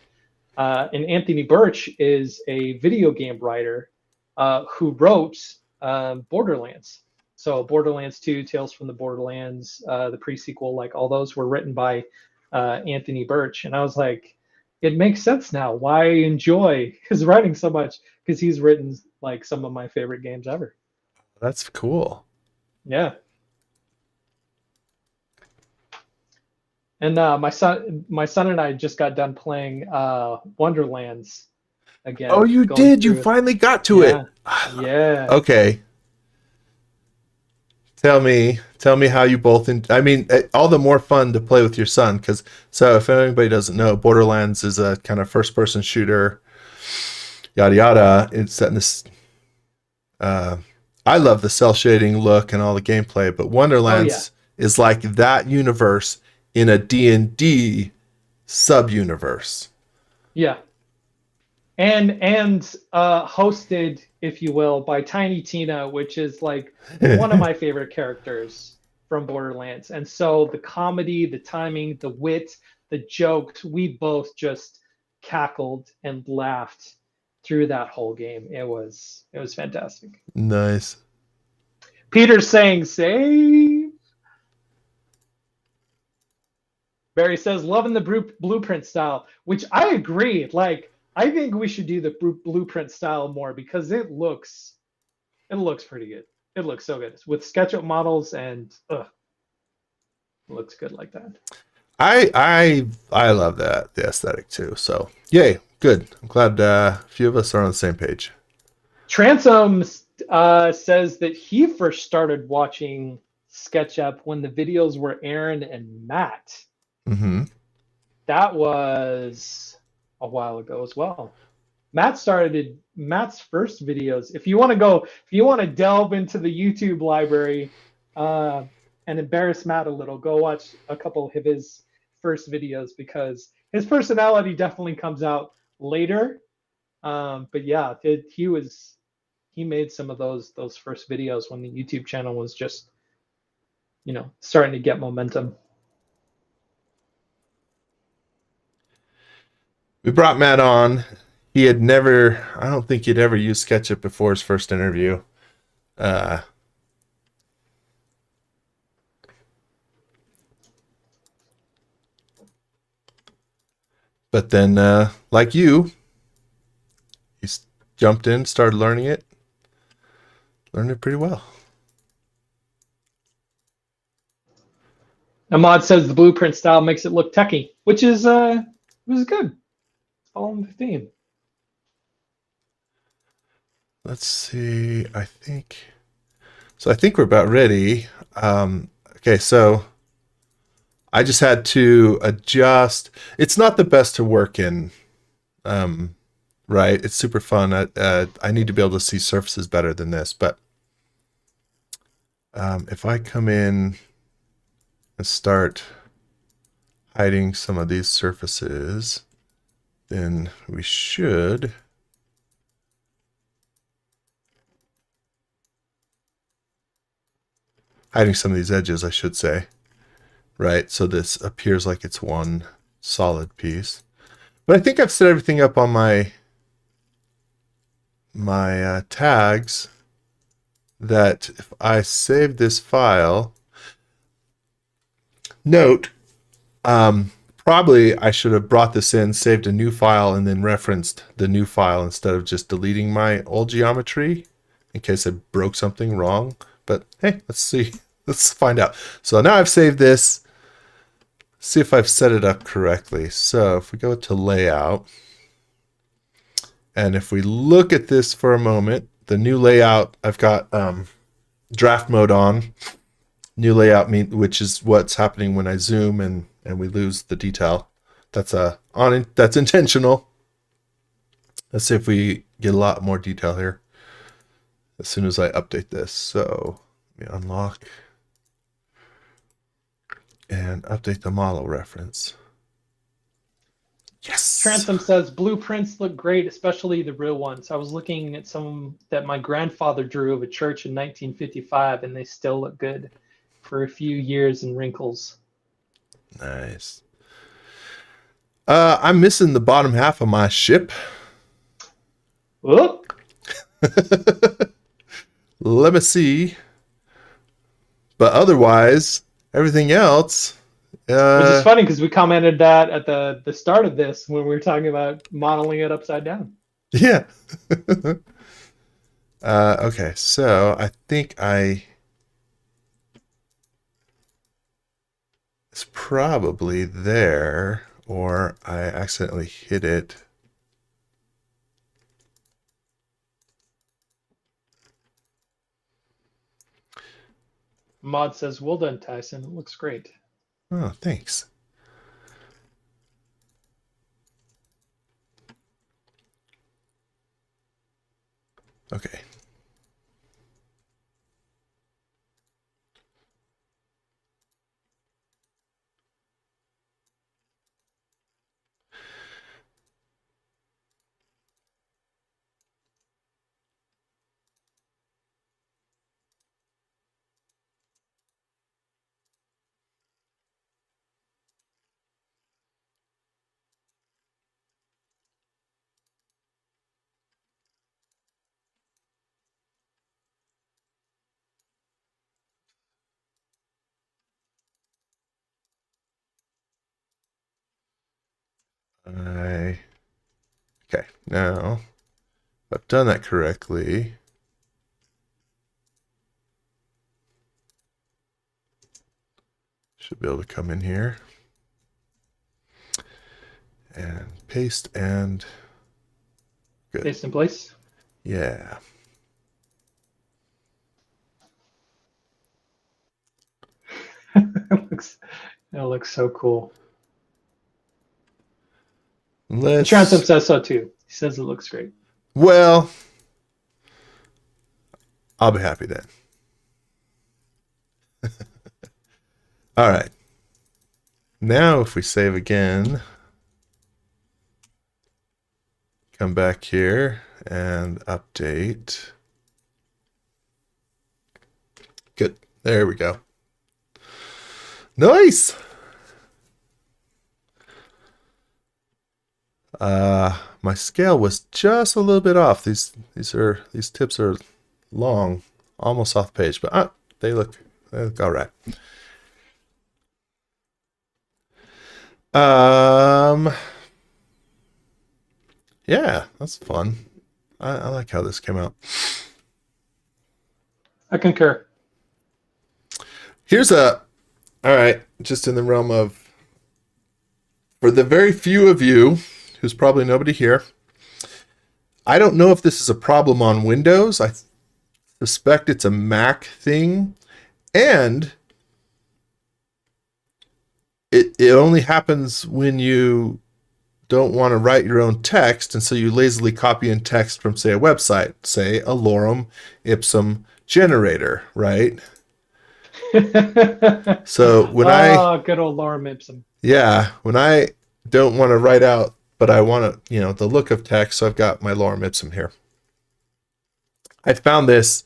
And Anthony Birch is a video game writer who wrote Borderlands. So Borderlands 2, Tales from the Borderlands, the pre-sequel, like all those were written by Anthony Birch. And I was like, it makes sense now why I enjoy his writing so much, because he's written like some of my favorite games ever. That's cool. Yeah. And my son and I just got done playing Wonderlands again. Oh, you did. You finally got to it. Yeah. Okay. Tell me how you both. I mean, all the more fun to play with your son, because so if anybody doesn't know, Borderlands is a kind of first-person shooter. Yada yada. It's set in this. I love the cell shading look and all the gameplay, but Wonderlands is like that universe in a D&D sub-universe. Yeah. And hosted, if you will, by Tiny Tina, which is like one of my favorite characters from Borderlands. And so the comedy, the timing, the wit, the jokes, we both just cackled and laughed through that whole game. It was fantastic. Nice. Peter's saying save. Barry says loving the blueprint style, which I agree. Like, I think we should do the blueprint style more, because it looks pretty good. It looks so good with SketchUp models, and it looks good like that. I love the aesthetic too. So yay, good. I'm glad a few of us are on the same page. Transom says that he first started watching SketchUp when the videos were Aaron and Matt. Mm-hmm. That was a while ago as well. Matt's first videos. If you want to delve into the YouTube library and embarrass Matt a little, go watch a couple of his first videos, because his personality definitely comes out later. But yeah, he made some of those first videos when the YouTube channel was just, starting to get momentum. We brought Matt on. I don't think he'd ever used SketchUp before his first interview. But then, like you, he jumped in, started learning it pretty well. Ahmad says the blueprint style makes it look techie, which is was good. Following the theme. Let's see. I think we're about ready. Okay, so I just had to adjust. It's not the best to work in, right? It's super fun. I need to be able to see surfaces better than this, but if I come in and start hiding some of these surfaces, then we should hiding some of these edges, I should say, right? So this appears like it's one solid piece. But I think I've set everything up on my tags, that if I save this file, note, probably I should have brought this in, saved a new file, and then referenced the new file instead of just deleting my old geometry in case I broke something wrong. But hey, let's see. Let's find out. So now I've saved this. See if I've set it up correctly. So if we go to layout, and if we look at this for a moment, the new layout, I've got draft mode on. New layout, which is what's happening when I zoom and we lose the detail. That's intentional. Let's see if we get a lot more detail here as soon as I update this. So let me unlock and update the model reference. Yes. Transom says blueprints look great, especially the real ones. I was looking at some that my grandfather drew of a church in 1955, and they still look good for a few years and wrinkles. Nice. I'm missing the bottom half of my ship. Whoop. Let me see. But otherwise, everything else. Which is funny because we commented that at the start of this when we were talking about modeling it upside down. Yeah. Okay, so I think it's probably there, or I accidentally hit it. Mod says, well done, Tyson. It looks great. Oh, thanks. Okay. Okay, now if I've done that correctly. Should be able to come in here and paste and good. Paste in place. Yeah. It looks so cool. Let's... Transom says so too. He says it looks great. Well, I'll be happy then. All right. Now if we save again, come back here and update. Good. There we go. Nice. My scale was just a little bit off. These tips are long, almost off page, but they look all right. Yeah, that's fun. I like how this came out. I concur. All right, just in the realm of, for the very few of you, who's probably nobody here, I don't know if this is a problem on Windows. I suspect it's a Mac thing, and it only happens when you don't want to write your own text, and so you lazily copy in text from, say, a website, say a lorem ipsum generator, right? So when good old lorem ipsum. Yeah, when I don't want to write out, but I want to, the look of text, so I've got my lorem ipsum here. I found this,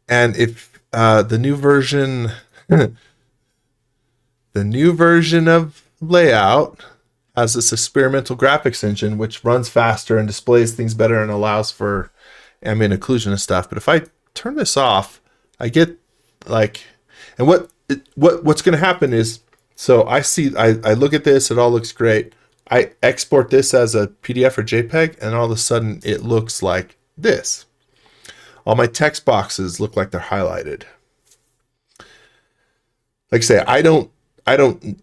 and if the new version, the new version of Layout has this experimental graphics engine, which runs faster and displays things better and allows for ambient occlusion and stuff. But if I turn this off, I get and what's going to happen is, so I look at this, it all looks great. I export this as a PDF or JPEG, and all of a sudden it looks like this. All my text boxes look like they're highlighted. Like I say,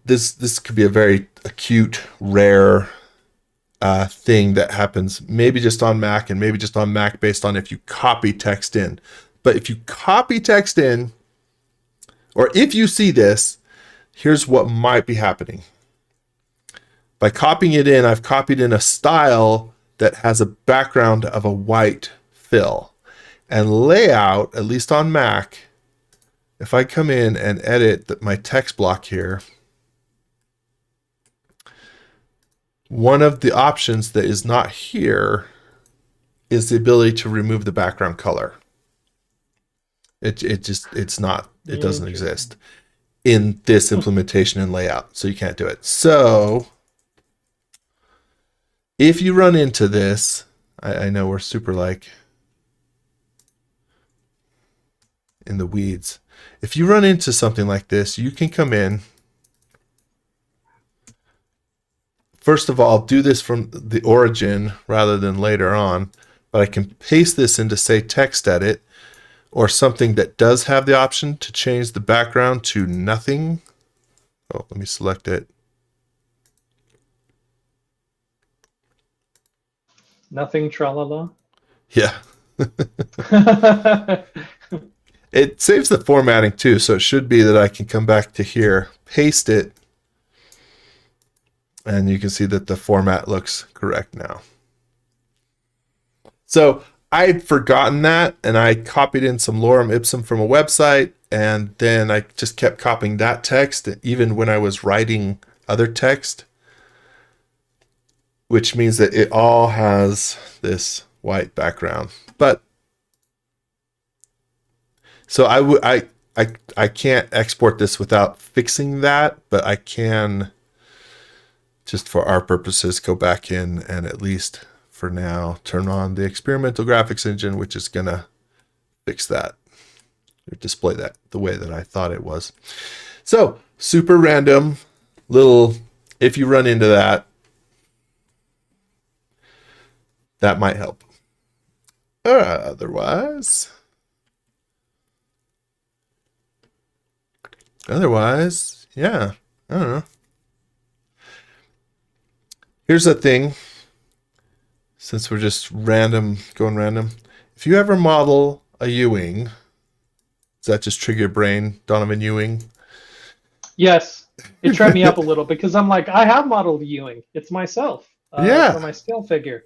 this could be a very acute, rare thing that happens maybe just on Mac, and maybe just on Mac based on if you copy text in. But if you copy text in, or if you see this, here's what might be happening. By copying it in, I've copied in a style that has a background of a white fill. And Layout, at least on Mac, if I come in and edit my text block here, one of the options that is not here is the ability to remove the background color. It doesn't exist in this implementation and layout, so you can't do it. So if you run into this, I know we're super like in the weeds. If you run into something like this, you can come in. First of all, do this from the origin rather than later on, but I can paste this into, say, text edit or something that does have the option to change the background to nothing. Oh, let me select it. Nothing tralala. Yeah. It saves the formatting too, so it should be that I can come back to here, paste it, and you can see that the format looks correct now. So I'd forgotten that, and I copied in some lorem ipsum from a website, and then I just kept copying that text, even when I was writing other text, which means that it all has this white background. But so I can't export this without fixing that, but I can, just for our purposes, go back in and at least for now turn on the experimental graphics engine, which is gonna fix that or display that the way that I thought it was. So super random little, if you run into that, that might help. Otherwise, yeah, I don't know. Here's the thing, since we're just going random. If you ever model a Ewing, does that just trigger your brain, Donovan Ewing? Yes, it tripped me up a little because I'm like, I have modeled Ewing. It's myself. Yeah. For my scale figure.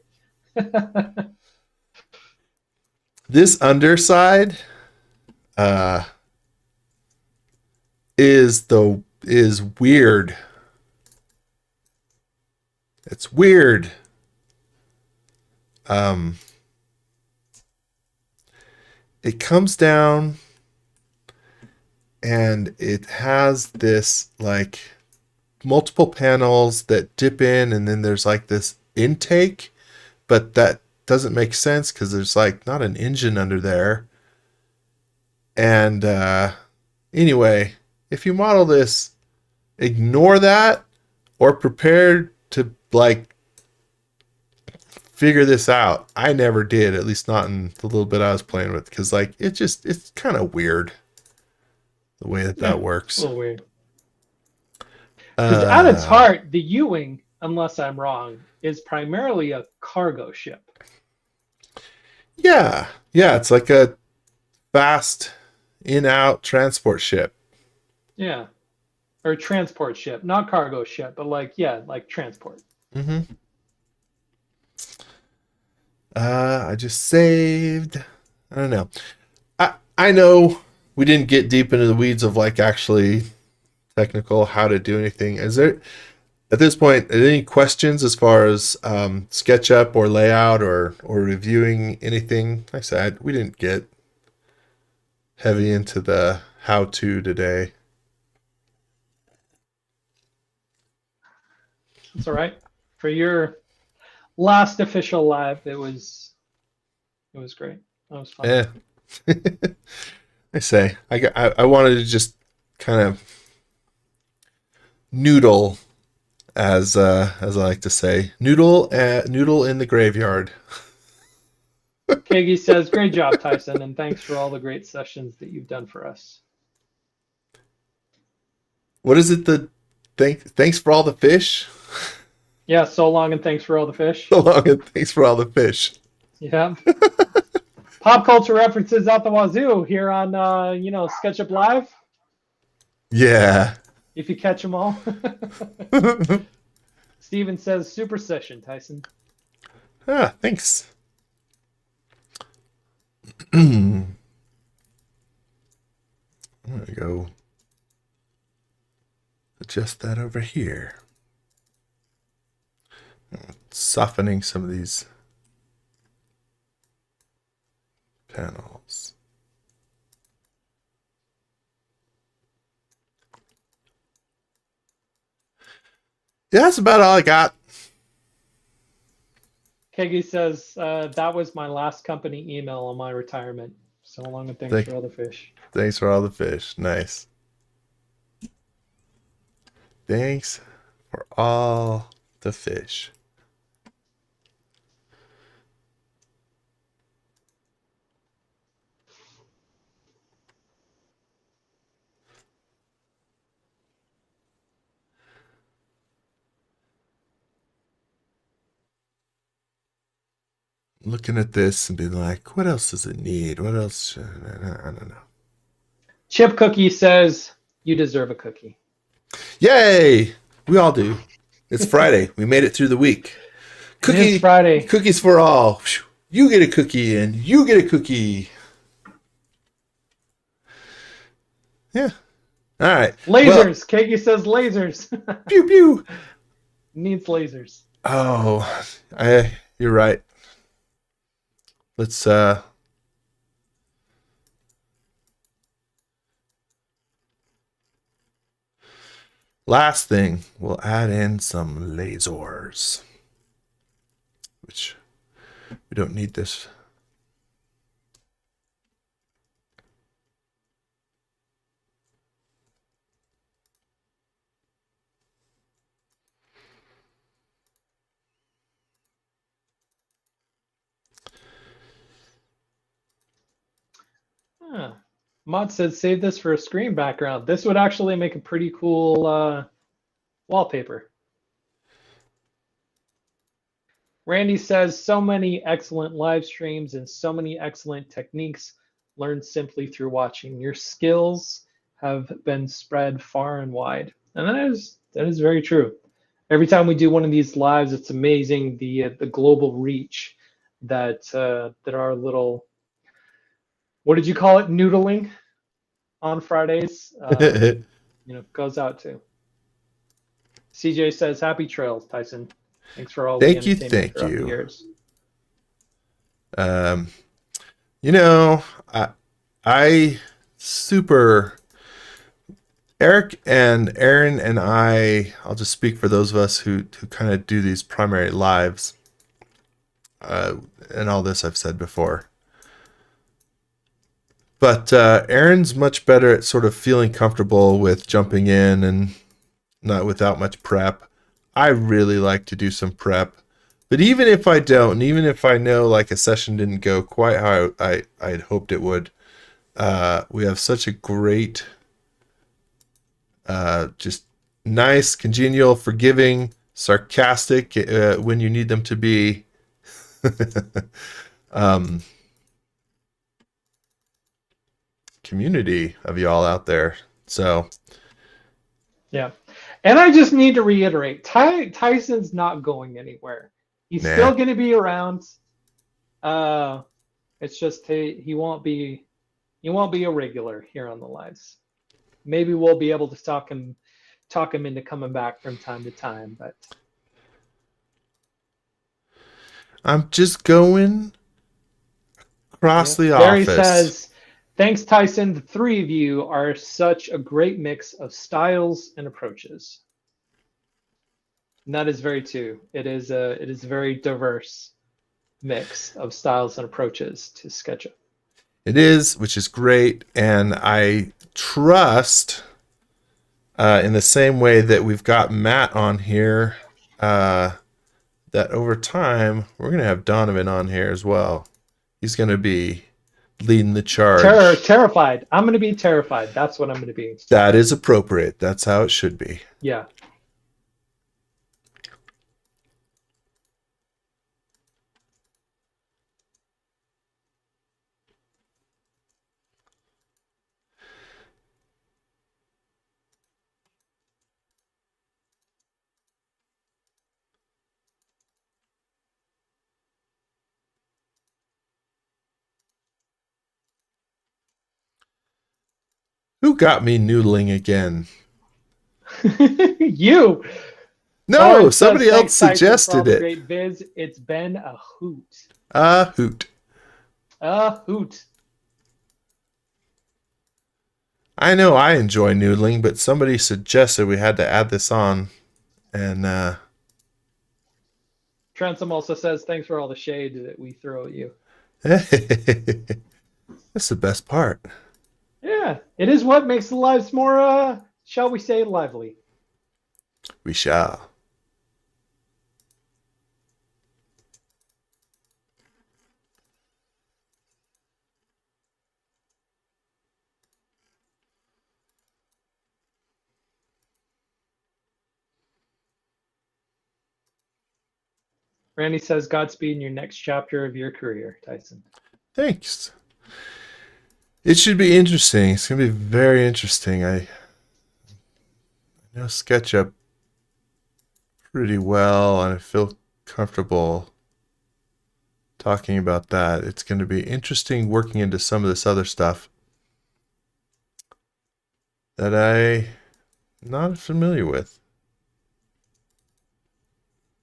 This underside is weird. It's weird. It comes down and it has this like multiple panels that dip in, and then there's like this intake, but that doesn't make sense because there's like not an engine under there. And anyway, if you model this, ignore that or prepare to like figure this out. I never did, at least not in the little bit I was playing with, because like it's kind of weird the way that works. A little weird. Because at its heart, the Ewing, unless I'm wrong, is primarily a cargo ship. Yeah, it's like a fast in-out transport ship. Yeah, or transport ship, not cargo ship, but like transport. Mm-hmm. I just saved. I don't know. I know we didn't get deep into the weeds of like actually technical how to do anything. Is there at this point any questions as far as SketchUp or layout or reviewing anything? Like I said, we didn't get heavy into the how-to today. It's all right. For your last official live, it was great. That was fun. Yeah. I say I wanted to just kind of noodle, as I like to say, noodle in the graveyard. Kagi says, "Great job, Tyson, and thanks for all the great sessions that you've done for us." What is it? Thanks for all the fish. Yeah, so long and thanks for all the fish. So long and thanks for all the fish. Yeah. Pop culture references out the wazoo here on SketchUp Live. Yeah. If you catch them all. Steven says, "Super session, Tyson." Thanks. I'm gonna go adjust that over here. Softening some of these panels. Yeah, that's about all I got. Kegi says, that was my last company email on my retirement. So long and thanks Thank, for all the fish. thanks for all the fish. Nice. Thanks for all the fish. Looking at this and being like, what else does it need? What else? I don't know. Chip Cookie says, you deserve a cookie. Yay! We all do. It's Friday. We made it through the week. It is Friday. Cookies for all. You get a cookie and you get a cookie. Yeah. All right. Lasers. Kegi says lasers. Pew pew. Needs lasers. Oh, you're right. Let's last thing, we'll add in some lasers. Which we don't need this. Huh. Mod said save this for a screen background. This would actually make a pretty cool wallpaper. Randy says so many excellent live streams and so many excellent techniques learned simply through watching. Your skills have been spread far and wide. And that is very true. Every time we do one of these lives, it's amazing the global reach that our little, what did you call it, noodling on Fridays, goes out to. CJ says, happy trails, Tyson. Thanks for all the entertainment throughout the years. I super Eric and Aaron and I'll just speak for those of us who kind of do these primary lives. And all this I've said before. But Aaron's much better at sort of feeling comfortable with jumping in and not without much prep. I really like to do some prep. But even if I don't, and even if I know like a session didn't go quite how I'd hoped it would, we have such a great, just nice, congenial, forgiving, sarcastic when you need them to be. Community of y'all out there. So yeah, and I just need to reiterate, Tyson's not going anywhere. He's still going to be around. It's just he won't be a regular here on the lives. Maybe we'll be able to talk him into coming back from time to time, but I'm just going across the Barry office. Says, thanks, Tyson. The three of you are such a great mix of styles and approaches. And that is very true. It is a very diverse mix of styles and approaches to SketchUp. It is, which is great, and I trust in the same way that we've got Matt on here, that over time we're going to have Donovan on here as well. He's going to be leading the charge. Terrified. I'm going to be terrified. That's what I'm going to be. That is appropriate. That's how it should be. Yeah. Who got me noodling again? You. No, Colin says, somebody else thanks, Tyson, for all suggested the it. great viz. It's been a hoot. Hoot. A hoot. I know I enjoy noodling, but somebody suggested we had to add this on. And Transom also says, thanks for all the shade that we throw at you. that's the best part. Yeah, it is what makes the lives more, shall we say, lively. We shall. Randy says, Godspeed in your next chapter of your career, Tyson. Thanks. It should be interesting. It's going to be very interesting. I know SketchUp pretty well, and I feel comfortable talking about that. It's going to be interesting working into some of this other stuff that I'm not familiar with.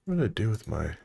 What did I do with my...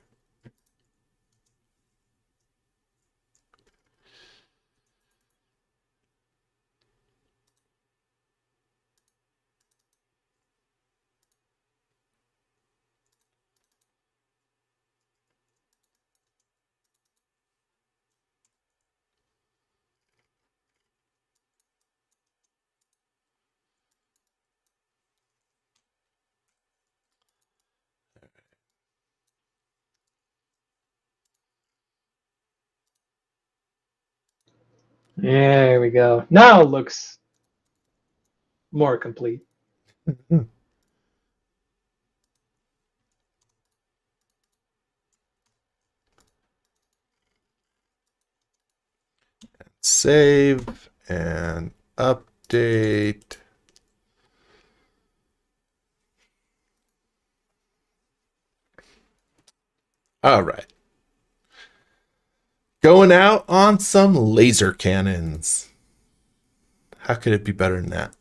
There we go. Now it looks more complete. Save and update. All right. Going out on some laser cannons. How could it be better than that?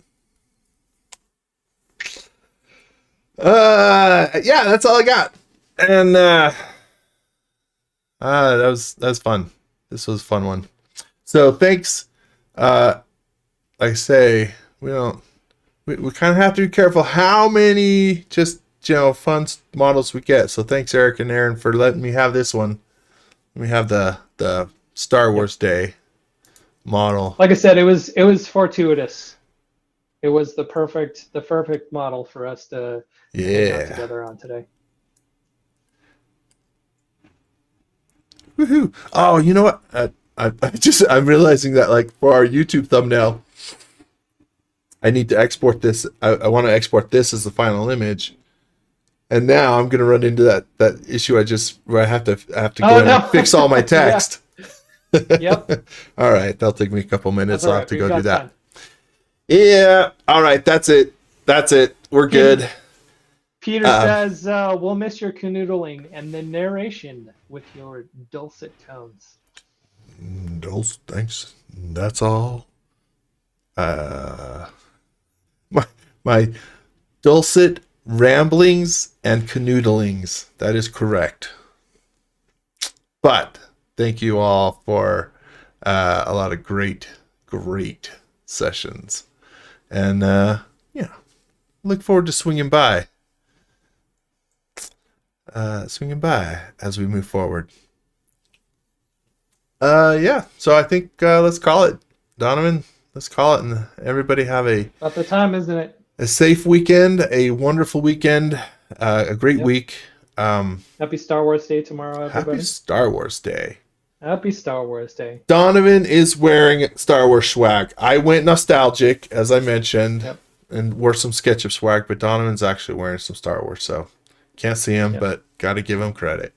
Yeah, that's all I got. And that was fun. This was a fun one. So thanks. Like I say, we kind of have to be careful how many just fun models we get. So thanks, Eric and Aaron, for letting me have this one. We have the Star Wars Day model. Like I said, it was fortuitous. It was the perfect model for us to hang out together on today. Woohoo! Oh, you know what? I'm realizing that, like, for our YouTube thumbnail, I need to export this. I want to export this as the final image. And now I'm gonna run into that issue where I have to go in and fix all my text. Yep. All right, that'll take me a couple minutes. I'll have to go do that. Time. Yeah. All right, that's it. We're good. Peter says, we'll miss your canoodling and the narration with your dulcet tones. Thanks. That's all. My dulcet ramblings and canoodlings. That is correct. But thank you all for a lot of great sessions. And look forward to swinging by as we move forward. So I think let's call it, Donovan. Let's call it, and everybody have about the time, isn't it? A safe weekend, a wonderful weekend, a great week. Happy Star Wars Day tomorrow, everybody. Happy Star Wars Day. Happy Star Wars Day. Donovan is wearing Star Wars swag. I went nostalgic, as I mentioned, and wore some SketchUp swag, but Donovan's actually wearing some Star Wars, so can't see him, but got to give him credit.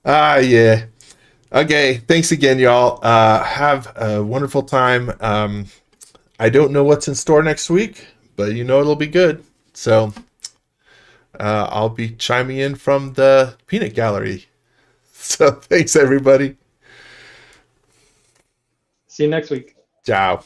Yeah. Okay, thanks again, y'all. Have a wonderful time. I don't know what's in store next week, but it'll be good. So I'll be chiming in from the peanut gallery. So thanks, everybody. See you next week. Ciao.